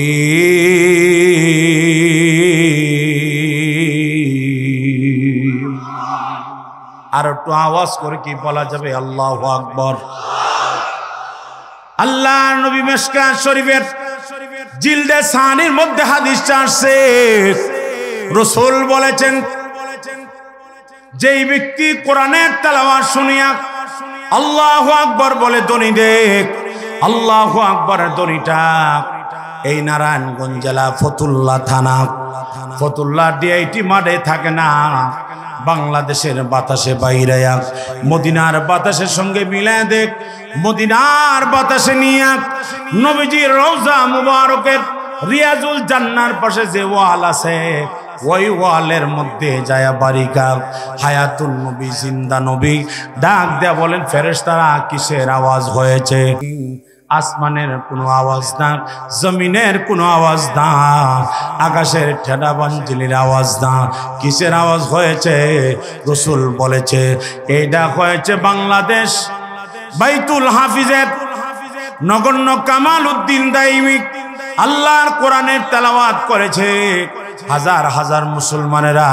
আর একটু আওয়াজ করে কি বলা যাবে আল্লাহু আকবার। আল্লাহ নবী মিশকাত শরীফের জিলদে সানির মধ্যে হাদিসটা আসছে, রাসূল বলেছেন যেই ব্যক্তি কোরআনের তেলাওয়াত শুনিয়া আল্লাহু আকবার বলে ধ্বনি দেখ, আল্লাহু আকবারের ধ্বনিটা এই নারায়ণগঞ্জ জেলা ফতুল্লা থানা, ফতুল্লা ডিআইটি মাঠে থাকে না, বাংলাদেশের বাতাসে বাইরে মদিনার বাতাসের সঙ্গে মিলায় দেখ, মদিনার বাতাসে নিয়ে নবীজির রওজা মুবারকের রিয়াজুল জান্নার পাশে যে ওয়াল আছে ওই ওয়ালের মধ্যে যায় বারিকা হায়াতুন নবী, জিন্দা নবী ডাক দেয়া বলেন ফেরেশতারা কিসের আওয়াজ হয়েছে? আসমানের কোনো আওয়াজ না, জমিনের কোনো আওয়াজ না, আকাশের ঠেডা বাঞ্জিলির আওয়াজ না, কিসের আওয়াজ হয়েছে? রাসূল বলেছে এইটা হয়েছে বাংলাদেশ বাইতুল হাফিজের নগণ্য কামাল উদ্দিন দাইমি আল্লাহর কোরআনের তেলাওয়াত করেছে। হাজার হাজার মুসলমানেরা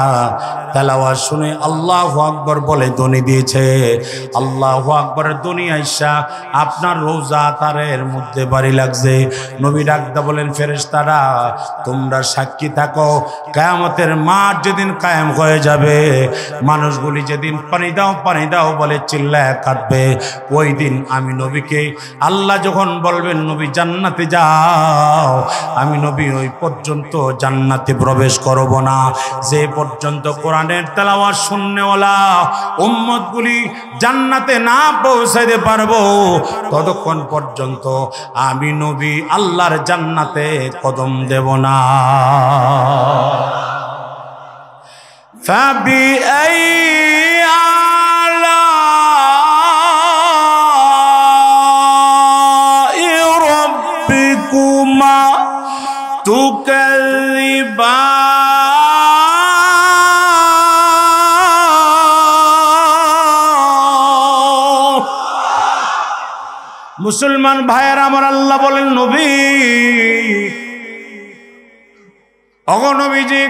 তেলাওয়াত শুনে আল্লাহু আকবার বলে ধ্বনি দিয়েছে। আল্লাহু আকবারের ধ্বনি আইসা আপনার রওজা তারের মধ্যে বাড়ি লাগছে। নবী ডাকদা বলেন ফেরেশতারা তোমরা সাক্ষী থাকো, কিয়ামতের মাঠ যেদিন কায়েম হয়ে যাবে, মানুষগুলি যেদিন পানি দাও পানি দাও বলে চিল্লায় কাঁদবে, ওই দিন আমি নবীকে আল্লাহ যখন বলবেন নবী জান্নাতে যাও, আমি নবী ওই পর্যন্ত জান্নাতে প্রবেশ করব না, যে পর্যন্ত কোরআনের তেলাওয়াত শুননেওয়ালা উম্মতগুলি জান্নাতে না পৌঁছাইতে পারবো, ততক্ষণ পর্যন্ত আমি নবী আল্লাহর জান্নাতে কদম দেব না। ফাবিআই আলা'i রাব্বিকুমা মুসলমান ভাইয়ের আমার, আল্লাহ বলেন নবী ওগো নবীজি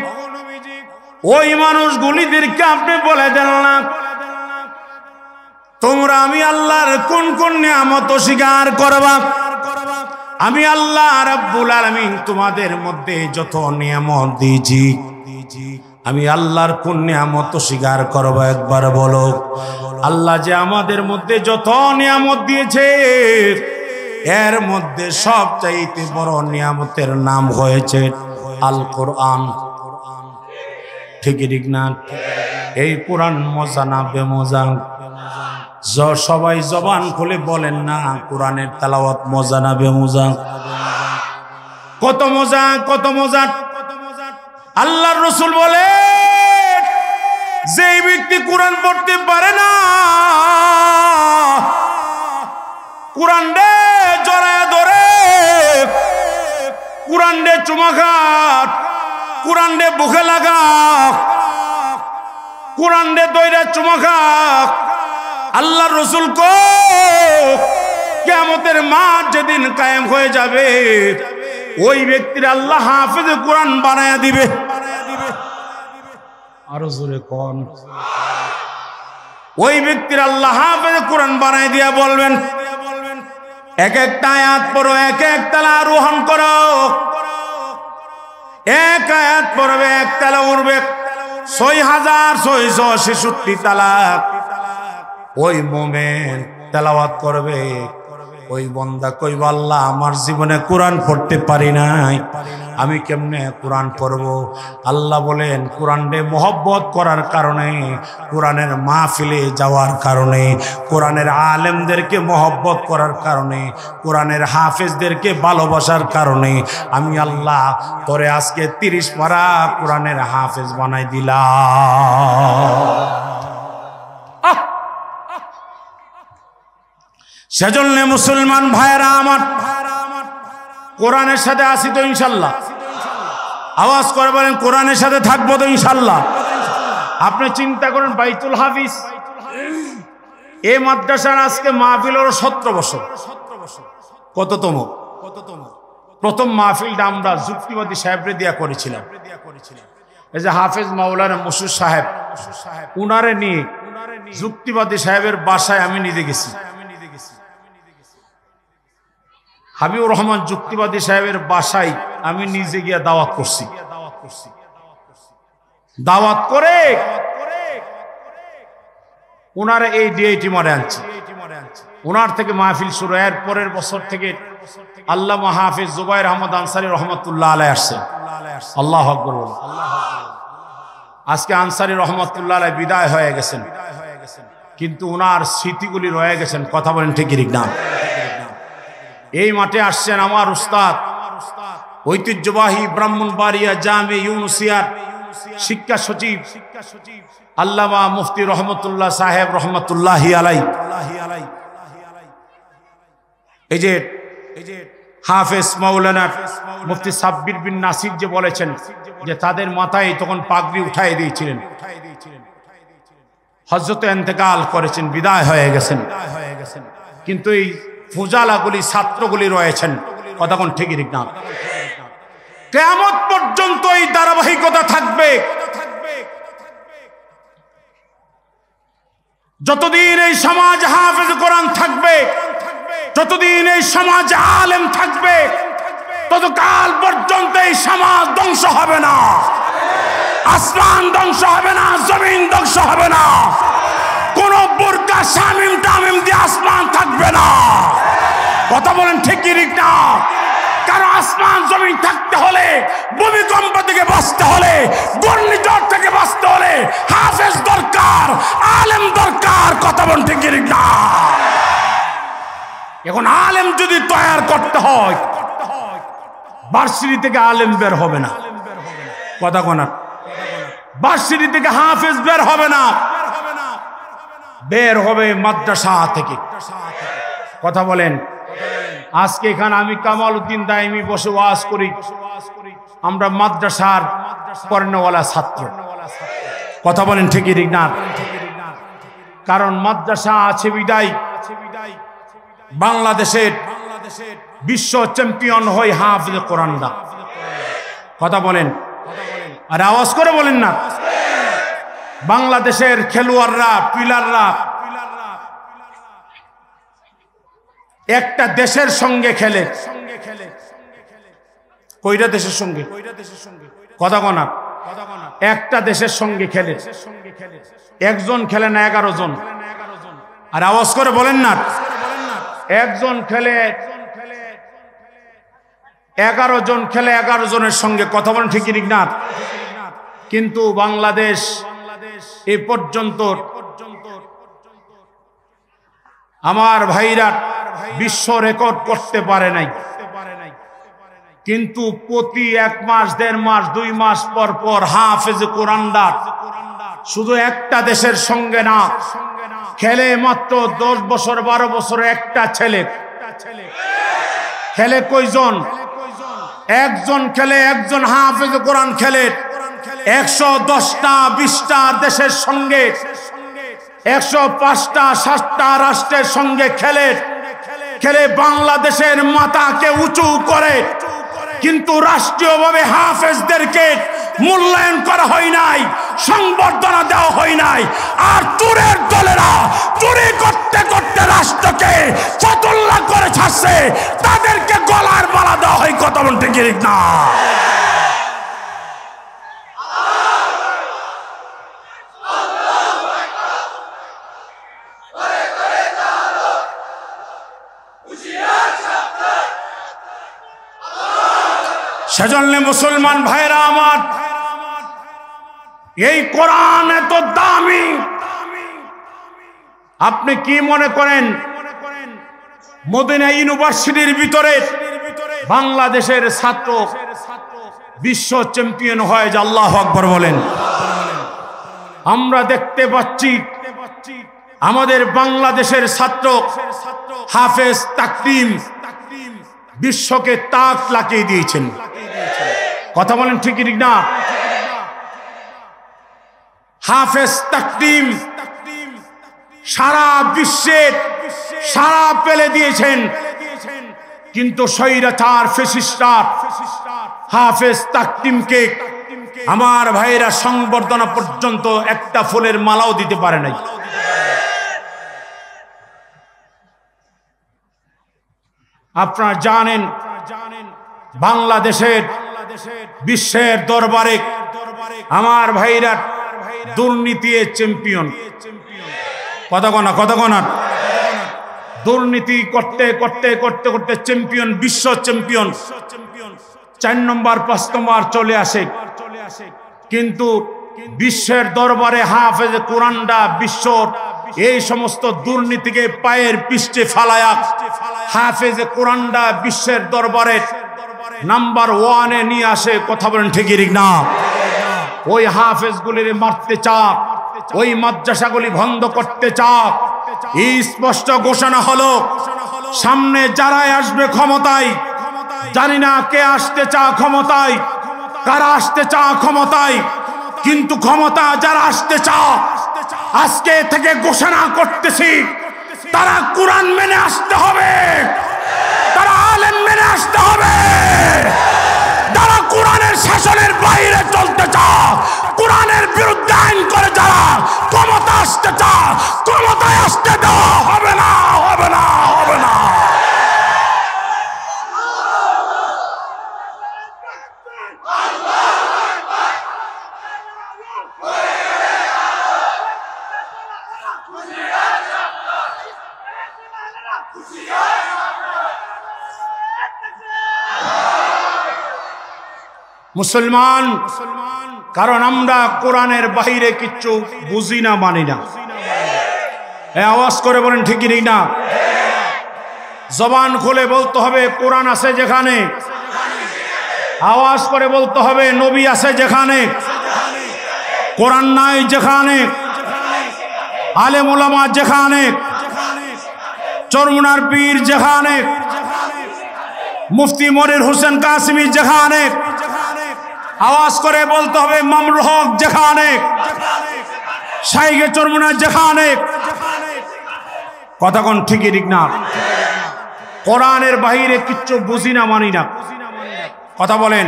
ওই মানুষগুলিদেরকে আপনি বলে দেন না তোমরা আমি আল্লাহর কোন কোন নিয়ামত অস্বীকার করবা। আমি আল্লাহ রাব্বুল আলামিন তোমাদের মধ্যে যত নিয়ামত দিয়েছি, আমি আল্লাহর কোন নিয়ামত স্বীকার করব? একবার বলো। আল্লাহ যে আমাদের মধ্যে যত নিয়ামত দিয়েছে এর মধ্যে সবচাইতে বড় নিয়ামতের নাম হয়েছে আল কোরআন। ঠিকই ঠিক না? এই কোরআন মজা না বেমজা? সবাই জবান খুলে বলেন না, কোরআনের তেলাওয়াত মজা না বেমজা? কত মজা, কত মজা! আল্লাহর রাসূল বলে, যে ব্যক্তি কোরআন পড়তে পারে না, কোরআন রে জড়ায় ধরে, কোরআন রে চুমা খাট, কোরআন রে বুকে লাগা, কোরআন রে দইরা চুমা খাক, আল্লাহর রাসূল কো কিয়ামতের মাঠ যেদিন কায়েম হয়ে যাবে, ওই ব্যক্তির আল্লাহ হাফেজে কোরআন বানায়া দিবে। আরো জোরে কোন? ওই ব্যক্তির আল্লাহ হাফেজে কোরআন বানায় দিয়া বলবেন, এক একটা আয়াত পড়ো, এক এক তালা আরোহণ করো, এক আয়াত পড়বে এক তালা উঠবে ৬৬৬৬ তালা। ওই মোমেন তেলাওয়াত করবে, ওই বন্দা কইবা, আল্লাহ আমার জীবনে কোরআন পড়তে পারি নাই, আমি কেমনে কোরআন পড়ব? আল্লাহ বলেন, কোরআনে মহব্বত করার কারণে, কোরআনের মাহফিলে যাওয়ার কারণে, কোরআনের আলেমদেরকে মহব্বত করার কারণে, কোরআনের হাফেজদেরকে ভালোবাসার কারণে আমি আল্লাহ তোরে আজকে ৩০ পারা কোরআনের হাফেজ বানাই দিলাম। সেজন্য মুসলমান ভাইরা আমার, কোরআনের সাথে আসি তো ইনশাল্লাহ? আওয়াজ করে বলেন, কোরআনের সাথে থাকবো তো ইনশাল্লাহ? আপনি চিন্তা করেন, বাইতুল হাফিজ এই মাদ্রাসার আজকে মাহফিল হলো ১৭ বছর। কততম? প্রথম মাহফিলটা আমরা যুক্তিবাদী সাহেবরে দিয়া করেছিলাম। এই যে হাফেজ মাওলানা মসুদ সাহেব, উনারে নিয়ে যুক্তিবাদী সাহেবের বাসায় আমি নিজে গেছি। হাবিবুর রহমান যুক্তিবাদী সাহেবের বাসায় আমি নিজে গিয়া দাওয়াত করছি। দাওয়াত করে উনার এই ডিআইটি মারে আনছি। উনার থেকে মাহফিল শুরু। এর পরের বছর থেকে আল্লামা হাফেজ জুবাইর আহমদ আনসারী রহমতুল্লাহ আলাইহি আসছেন। আল্লাহু আকবার। আজকে আনসারী রহমতুল্লাহ আলাইহি বিদায় হয়ে গেছেন, কিন্তু উনার স্মৃতিগুলি রয়ে গেছেন। কথা বলেন ঠিক কি না? এই মাঠে আসছেন আমার উস্তাদ, ঐতিহ্যবাহী ব্রাহ্মণবাড়িয়া জামে ইউনুসিয়ার শিক্ষা সচিব আল্লামা মুফতি রহমতুল্লাহ সাহেব রহমতুল্লাহি আলাইহি। এই যে হাফেজ মাওলানা মুফতি সাব্বির বিন নাসির যে বলেছেন যে তাদের মাথায় তখন পাগড়ি উঠাই দিয়েছিলেন, হযরত ইন্তেকাল করেছেন, বিদায় হয়ে গেছেন, কিন্তু এই ফুজালাগুলি ছাত্রগুলি রয়েছেন। কথা কোন ঠিক না? কিয়ামত পর্যন্ত এই ধারাবাহিকতা থাকবে। যতদিন এই সমাজ হাফেজ কোরআন থাকবে, যতদিন এই সমাজ আলেম থাকবে, ততকাল পর্যন্ত এই সমাজ ধ্বংস হবে না। আসমান ধ্বংস হবে না, জমিন ধ্বংস হবে না। কোন বোরকা শামিম তামিম দিয়ে আসমান থাকবে না। কথা বলেন ঠিক কি না? কারণ আসমান জমিন থাকতে হলে, ভূমিকম্প থেকে বাঁচতে হলে, ঘূর্ণিঝড় থেকে বাঁচতে হলে হাফেজ দরকার, আলেম দরকার। কথা বলেন ঠিক কি না? এখন আলেম যদি তৈরি করতে হয়, ভার্সিটি থেকে আলেম বের হবে না। কথা কোনা? ভার্সিটি থেকে হাফেজ বের হবে না, বের হবে মাদ্রাসা থেকে। কথা বলেন। আজকে এখানে আমি কামাল উদ্দিন দাইমি বসে ওয়াজ করি, আমরা মাদ্রাসার পড়নেওয়ালা ছাত্র। কথা বলেন ঠিকই না? কারণ মাদ্রাসা আছে বিদায় বাংলাদেশের বিশ্ব চ্যাম্পিয়ন হয় হাফেজ কোরআনরা। কথা বলেন, আর আওয়াজ করে বলেন না। বাংলাদেশের খেলোয়াড়রা, প্লেয়াররা একটা দেশের সঙ্গে খেলে। কয়টা দেশের সঙ্গে? কথা কনা? একটা দেশের সঙ্গে খেলে। একজন খেলে না 11 জন। আর আওয়াজ করে বলেন না, একজন খেলে 11 জন খেলে 11 জনের সঙ্গে। কথা বলেন ঠিক না? কিন্তু বাংলাদেশ এ পর্যন্ত আমার ভাইরা বিশ্ব রেকর্ড করতে পারে নাই। কিন্তু প্রতি 1 মাস 1.5 মাস 2 মাস পর পর হাফেজ কোরআনরা শুধু একটা দেশের সঙ্গে না, খেলে মাত্র 10 বছর 12 বছরে একটা ছেলে খেলে। কয়জন? একজন খেলে। একজন হাফেজ কোরআন খেলে 110টা 20টা দেশের সঙ্গে, 105টা 7টা রাষ্ট্রের সঙ্গে খেলে বাংলাদেশের মাথাকে উঁচু করে। কিন্তু রাষ্ট্রীয়ভাবে হাফেজদেরকে মূল্যায়ন করা হয় নাই, সংবর্ধনা দেওয়া হয় নাই। আর চোরের দলেরা চুরি করতে করতে রাষ্ট্রকে চতুল্লা করে ছাড়ছে, তাদেরকে গলার মালা দেওয়া হয়। কথা বলতে গিয়ে না, সেজন্য মুসলমান ভাইরা আমার, এই কোরআন এত দামি। আপনি কি মনে করেন মদিনা ইউনিভার্সিটির ভিতরে বাংলাদেশের ছাত্র বিশ্ব চ্যাম্পিয়ন হয় যে? আল্লাহু আকবার বলেন। আমরা দেখতে পাচ্ছি আমাদের বাংলাদেশের ছাত্র হাফেজ তাকরিম বিশ্বকে তাক লাগিয়ে দিয়েছেন। কথা বলেন ঠিক না? হাফেজ তাকরিম সারা বিশ্বের সারা পেলে দিয়েছেন। কিন্তু স্বৈরাচার ফ্যাসিস্টরা হাফেজ তাকরিমকে আমার ভাইরা সংবর্ধনা পর্যন্ত একটা ফুলের মালাও দিতে পারে নাই। আপনারা জানেন বাংলাদেশের বিশ্বের দরবারে আমার ভাইরা দুর্নীতি চ্যাম্পিয়ন। কতক্ষণ দুর্নীতি করতে করতে করতে করতে চ্যাম্পিয়ন, বিশ্ব চ্যাম্পিয়ন। 4 নম্বর 5 নম্বর চলে আসে। কিন্তু বিশ্বের দরবারে হাফেজ কোরআনরা বিশ্বর এই সমস্ত দুর্নীতিকে পায়ের পিষ্টে ফালায়া হাফেজ কোরআনরা বিশ্বের দরবারে নাম্বার 1-এ নিয়ে আসে। কথা বলেন ঠিক না? ওই হাফেজগুলির মারতে চাক, ওই মাদ্রাসাগুলি বন্ধ করতে চাক। এই স্পষ্ট ঘোষণা হলো, সামনে যারাই আসবে ক্ষমতায়, জানি না কে আসতে চা ক্ষমতায়, কারা আসতে চা ক্ষমতায়, কিন্তু ক্ষমতা যারা আসতে চা, আজকে থেকে ঘোষণা করতেছি, তারা কোরআন মেনে আসতে হবে, তারা আলেম মেনে আসতে হবে। যারা কোরআনের শাসনের বাইরে চলতে চা, কোরআনের বিরুদ্ধে আইন করে যারা ক্ষমতা আসতে চা, ক্ষমতায় আসতে দেওয়া হবে না, হবে না, হবে না। মুসলমান, কারণ আমরা কোরআনের বাইরে কিচ্ছু বুঝি না, মানি না। আওয়াজ করে বলেন ঠিক না? জবান খুলে বলতে হবে কোরআন আছে যেখানে, আওয়াজ করে বলতে হবে নবী আছে যেখানে, কোরআন নাই যেখানে, আলেম ওলামা যেখানে, চরমুনার পীর যেখানে, মুফতি মনির হোসেন কাসিমি যেখানে, আওয়াজ করে বলতে হবে মামুনুল হক যেখানে, শাইখে চরমুনা যেখানে। কথাক্ষণ ঠিকই ঠিক না? কোরআনের বাইরে কিচ্ছু বুঝি না, মানি না। কথা বলেন।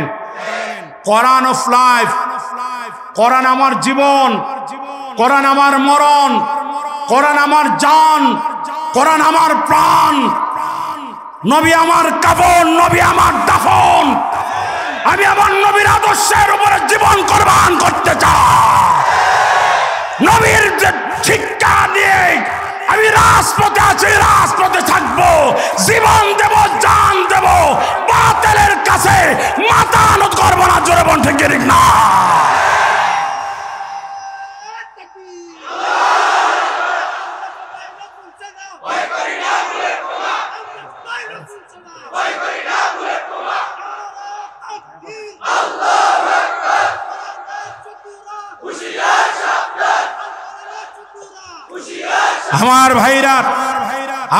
কোরআন অফ লাইফ, কোরআন আমার জীবন, কোরআন আমার মরণ, কোরআন আমার জান, কোরআন আমার প্রাণ, নবী আমার কাফন, নবী আমার দাফন। আমি আমার নবীর আদর্শের উপরে জীবন কোরবান করতে চাই। নবীর যে শিক্ষা নিয়ে আমি রাজপথে আছি, রাজপথে থাকবো, জীবন দেব, জান দেব, বাতিলের কাছে মাথা নত করবো না। জোরে বল ঠিক না?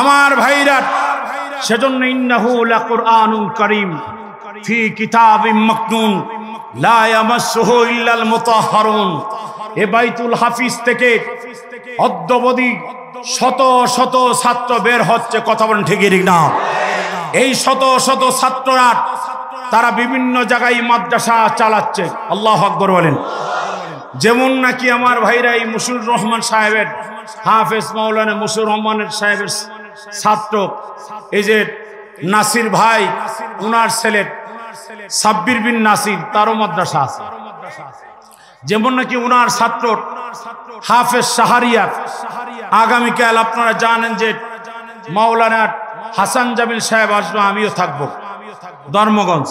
আমার ভাইরা সেজন্য ইন্নাহু লাকুরআনুন কারীম ফি কিতাবিম মাকনুন লা ইয়ামাসসুহু ইল্লাল মুতাহহারুন। এ বাইতুল হাফিজ থেকে অদ্যবধি শত শত ছাত্র বের হচ্ছে, কথা বলেন ঠিক না? এই শত শত ছাত্ররা তারা বিভিন্ন জায়গায় মাদ্রাসা চালাচ্ছে, আল্লাহু আকবার বলেন। যেমন নাকি আমার ভাইরা এই মুশিউর রহমান সাহেবের, হাফেজ মাওলানা মুশিউর রহমানের সাহেবের ছাত্র এই যে নাসির ভাই, উনার ছেলে সাব্বির বিন নাসির, তারও মাদ্রাসা আছে। যেমন নাকি উনার ছাত্র হাফেজ শাহরিয়ার, আগামীকাল আপনারা জানেন যে মাওলানা হাসান জামিল সাহেব আসবে, আমিও থাকবো ধর্মগঞ্জ,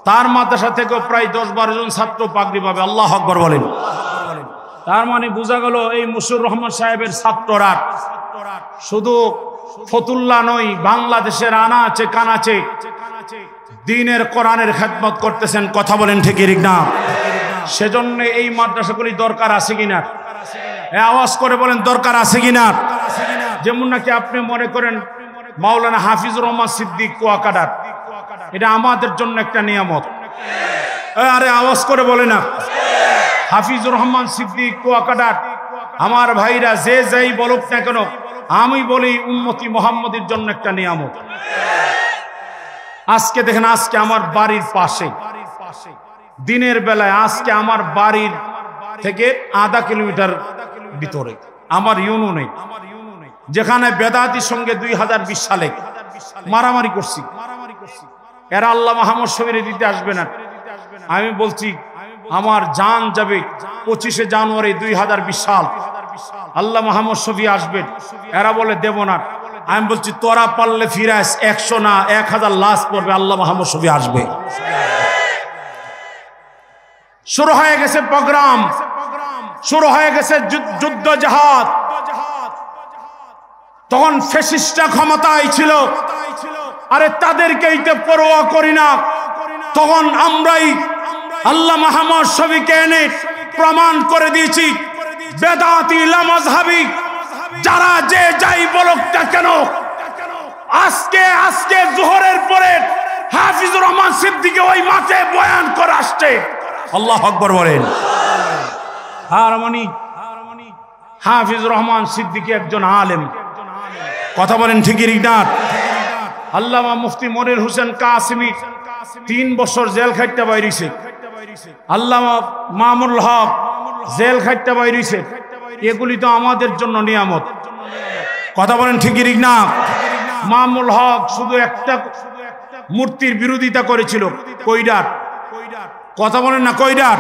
তার মাদ্রাসা থেকেও প্রায় 10-12 জন ছাত্র পাগড়ি পাবে, আল্লাহু আকবার বলেন। তার মানে বোঝা গেল এই মুশিউর রহমান সাহেবের ছাত্ররা শুধু ফতুল্লা নয়, বাংলাদেশের আনাচে কানাচে দ্বীনের কোরআনের খেদমত করতেছেন, কথা বলেন ঠিক না? সেজন্য এই মাদ্রাসাগুলি দরকার আছে কিনা, আওয়াজ করে বলেন দরকার আছে কিনা। যেমন নাকি আপনি মনে করেন মাওলানা হাফিজুর রহমান সিদ্দিক কুয়াকাটার, এটা আমাদের জন্য একটা নিয়ামত। আরে আওয়াজ করে বলে না, হাফিজুর রহমান সিদ্দিক কুয়াকাটার আমার ভাইরা যে যাই বলুক না কেন, আমি বলি উম্মতি মুহাম্মদের জন্য একটা নিয়ামত। আজকে দেখেন, আজকে আমার বাড়ির পাশে দিনের বেলায়, আজকে আমার বাড়ির থেকে আধা কিলোমিটার ভিতরে আমার ইউনো নেই, যেখানে বেদাতির সঙ্গে 2020 সালে মারামারি করছি, এরা আল্লাহ মাহমুদ শফিরে দিতে আসবে না। আমি বলছি আমার জান যাবে 25শে জানুয়ারি 2020 সাল, আল্লাহ মাহমুদ শফি আসবে, এরা বলে দেব না। আমি বলছি তোরা পারলে ফিরাস, 100 না 1000 লাশ পড়বে, আল্লাহ মাহমুদ শফি আসবে। শুরু হয়ে গেছে প্রোগ্রাম, শুরু হয়ে গেছে যুদ্ধ জাহাদ। তখন ফ্যাসিস্টরা ক্ষমতায় ছিল, আরে তাদেরকেই তো পরোয়া করি না। তখন আমরাই আল্লাহ মাহমুদ শফিকে এনে প্রমাণ করে দিয়েছি, বেদাতি লামাযহাবী যারা যে যাই বলুক না কেন, আজকে জোহরের পরে হাফিজুর রহমান সিদ্দিকী ওই মাঠে বয়ান করে আসছে, আল্লাহু আকবার বলেন। হাফিজুর রহমান সিদ্দিকী একজন আলেম, কথা বলেন ঠিকই না? আল্লামা মুফতি মনির হোসেন কাসেমী 3 বছর জেল খাটতে বাইরেছে, আল্লামা মামুনুল হক জেল খাটতে বাইরেছে। এগুলি তো আমাদের জন্য নিয়ামত, কথা বলেন ঠিকই না? মামুনুল হক শুধু একটা মূর্তির বিরোধিতা করেছিল, কইডার, কথা বলেন না, কইডার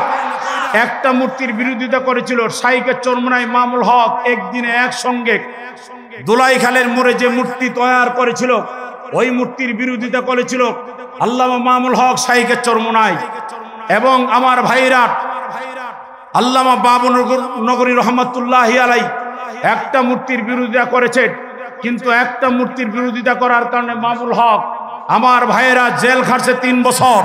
একটা মূর্তির বিরোধিতা করেছিল। শাইখের চরমনায় মামুনুল হক একদিনে একসঙ্গে দোলাই খালের মোড়ে যে মূর্তি তৈরি করেছিল, ওই মূর্তির বিরোধিতা করেছিল আল্লামা মামুনুল হক শাইখের চরমনায়। এবং আমার ভাইরা আল্লামা বাবুনগরী রহমাতুল্লাহি আলাইহি একটা মূর্তির বিরোধিতা করেছে, কিন্তু একটা মূর্তির বিরোধিতা করার কারণে মামুনুল হক আমার ভাইয়েরা জেল খাটছে 3 বছর,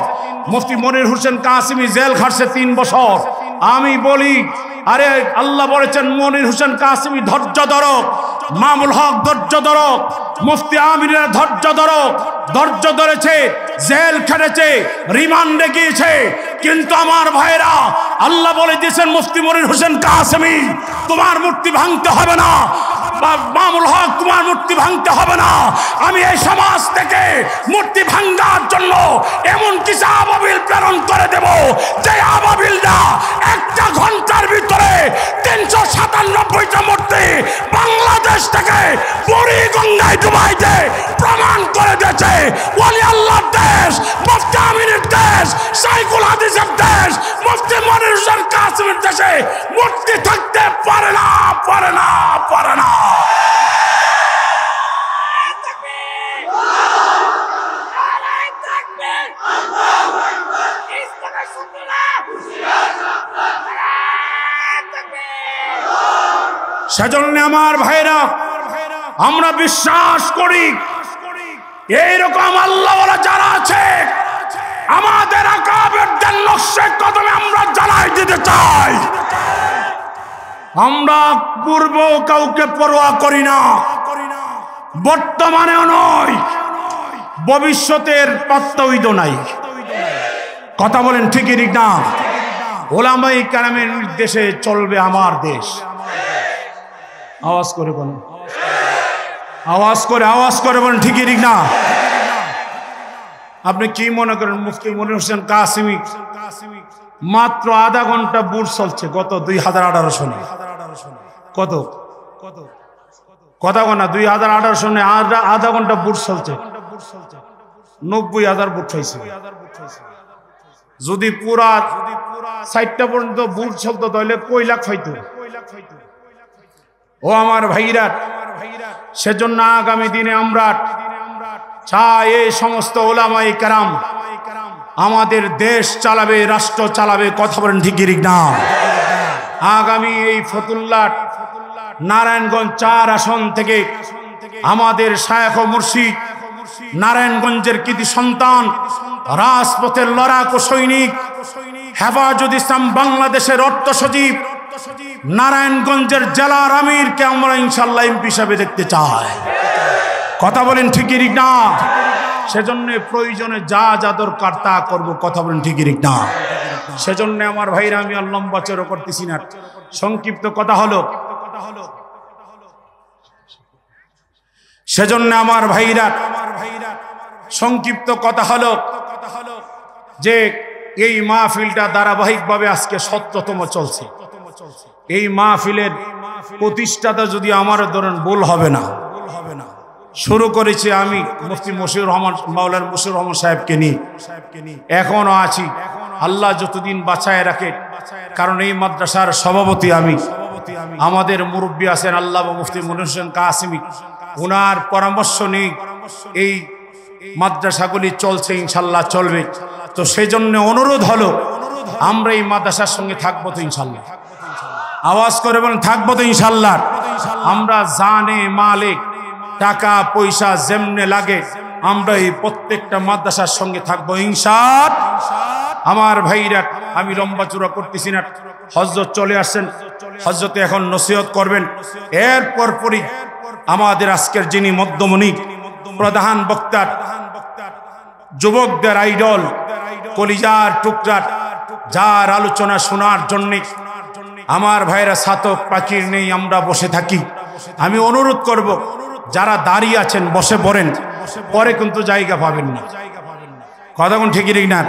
মুফতি মনির হোসেন কাসেমী জেল খাটছে 3 বছর। আমি বলি, আরে আল্লাহ বলেছেন মনির হোসেন কাসেমী ধৈর্য ধরো, মামুনুল হক ধৈর্য ধরো, মুফতি আমিরের ধৈর্য ধরো, ধৈর্য ধরেছে, জেল খেটেছে, রিমান্ডে গিয়েছে। কিন্তু আমার ভাইরা আল্লাহ বলে দিয়েছেন মুফতি মনির হোসেন কাসেমী তোমার মূর্তি ভাঙতে হবে না, মামুনুল হক তোমার মূর্তি ভাঙতে হবে না। আমি এই সমাজ থেকে মূর্তি ভাঙার জন্য এমন কিছু আবাবিল প্রেরণ করে দেব, যে আবাবিলটা 1 ঘন্টার ভিতরে 397টা মূর্তি বাংলাদেশ থেকে বুড়ি গঙ্গায় ডুবাইতে প্রমাণ করে দিয়েছে। ওলি আল্লাহর দেশ, মুফতি আমিরের দেশ, শাইখুল হাদিসের দেশ, মুফতি মনির হোসেন কাসেমীর দেশে মূর্তি থাকতে পারে না, পারে না, পারে না। সেজন্য আমার ভাইরা আমরা বিশ্বাস করি এইরকম আল্লাহওয়ালা যারা আছে, আমাদের আকাবেরদের নকশে কদমে আমরা জানাই দিতে চাই, আমরা পূর্ব কাউকে পরোয়া করি না, বর্তমানেও নয়, ভবিষ্যতের পাত্তাই তো নাই। কথা বলেন ঠিকই ঠিক না? ওলামাই কেরামের নির্দেশে চলবে আমার দেশ। আওয়াজ করে বলেন, আওয়াজ করে বলেন ঠিকই ঠিক না? আপনি কি মনে করেন মুফতি মনির হোসেন কাসেমি মাত্র আধা ঘন্টা বুট চলছে গত 2018 সালে? কত কথা গোনা 2018 সালে আধা ঘন্টা বুট চলছে, 90,000 বুট হয়েছে। যদি পুরা 60টা পর্যন্ত বুট চলতো তাহলে কই লাখ হইতো? ও আমার ভাইরা, সেজন্য আগামী দিনে আমরা চাই এই সমস্ত ওলামায়ে কেরাম আমাদের দেশ চালাবে, রাষ্ট্র চালাবে। কথা বলেন ঠিক না? আগামী এই ফতুল্লাহ নারায়ণগঞ্জ 4 আসন থেকে আমাদের শায়খ ও মুর্শিদ, নারায়ণগঞ্জের কৃতি সন্তান, রাজপথের লড়াকু সৈনিক, হেফাজত ইসলাম বাংলাদেশের অর্থ সচিব, নারায়ণগঞ্জের জেলার আমিরকে আমরা ইনশাআল্লাহ এমপি হিসাবে দেখতে চাই। কথা বলেন ঠিকই না? সেজন্য প্রয়োজনে যা যা দরকার তা করবো। কথা বলেন ঠিকই না? সেজন্য আমার ভাইরা, আমি আর লম্বা চড়ো করতেছি না, সংক্ষিপ্ত কথা হলো, সেজন্য আমার ভাইরা সংক্ষিপ্ত কথা হলো যে এই মাহফিলটা ধারাবাহিকভাবে আজকে 17তম চলছে। এই মাহফিলের প্রতিষ্ঠাতা যদি আমার ধরেন ভুল হবে না, শুরু করেছি আমি মুফতি মশিউর রহমান, মাওলানা মশিউর রহমান সাহেবকে নিয়ে, এখনো আছি, আল্লাহ যতদিন বাঁচায় রাখে। কারণ এই মাদ্রাসার সভাপতি আমি, আমাদের মুরব্বী আছেন আল্লাহ মুফতি মনির হোসেন কাসেমি, ওনার পরামর্শ নেই এই মাদ্রাসাগুলি চলছে, ইনশাল্লাহ চলবে। তো সেই জন্য অনুরোধ হলো, আমরা এই মাদ্রাসার সঙ্গে থাকবো তো ইনশাল্লাহ? আওয়াজ করে বলেন থাকবো তো ইনশাল্লাহ? আমরা জানে মালে টাকা পয়সা যেমনে লাগে আমরা এই প্রত্যেকটা মাদ্রাসার সঙ্গে থাকবো ইনশাআল্লাহ। আমার ভাইরা, আমি লম্বা চূড়া করতেছি না, হযরত চলে আসছেন, হযরতে এখন নসিহত করবেন। এরপর পরই আমাদের আজকের যিনি মধ্যমণি প্রধান বক্তা, যুবকদের আইডল, কলিজার টুকরা, যার আলোচনা শোনার জন্য আমার ভাইরা ছাতক পাখির নেই আমরা বসে থাকি। আমি অনুরোধ করব, যারা দাঁড়িয়ে আছেন বসে পড়েন, পরে কিন্তু জায়গা পাবেন না। কথা কোন ঠিকই না?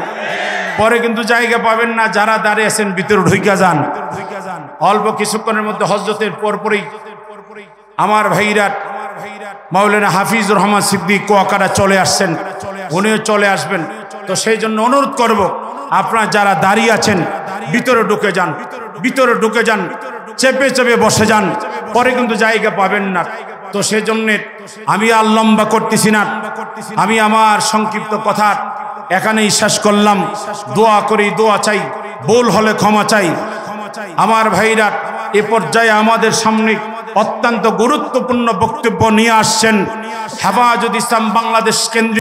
পরে কিন্তু জায়গা পাবেন না। যারা দাঁড়িয়ে আছেন ভিতরে ঢুকে যান। অল্প কিছুক্ষণের মধ্যে হযরতের পরপরই আমার ভাইরা মাওলানা হাফিজুর রহমান সিদ্দিক কুয়াকাটা চলে আসছেন, উনিও চলে আসবেন। তো সেই জন্য অনুরোধ করব, আপনারা যারা দাঁড়িয়ে আছেন ভিতরে ঢুকে যান, ভিতরে ঢুকে যান, চেপে চেপে বসে যান, পরে কিন্তু জায়গা পাবেন না। তো সেই জন্য আমি আর লম্বা করতেছি না, আমি আমার সংক্ষিপ্ত কথা এখানেই শেষ করলাম। দোয়া করি, দোয়া চাই, ভুল হলে ক্ষমা চাই। আমার ভাইরা, এ পর্যায়ে আমাদের সামনে অত্যন্ত গুরুত্বপূর্ণ বক্তব্য নিয়ে আসছেন হেফাজত ইসলাম বাংলাদেশ কেন্দ্রীয়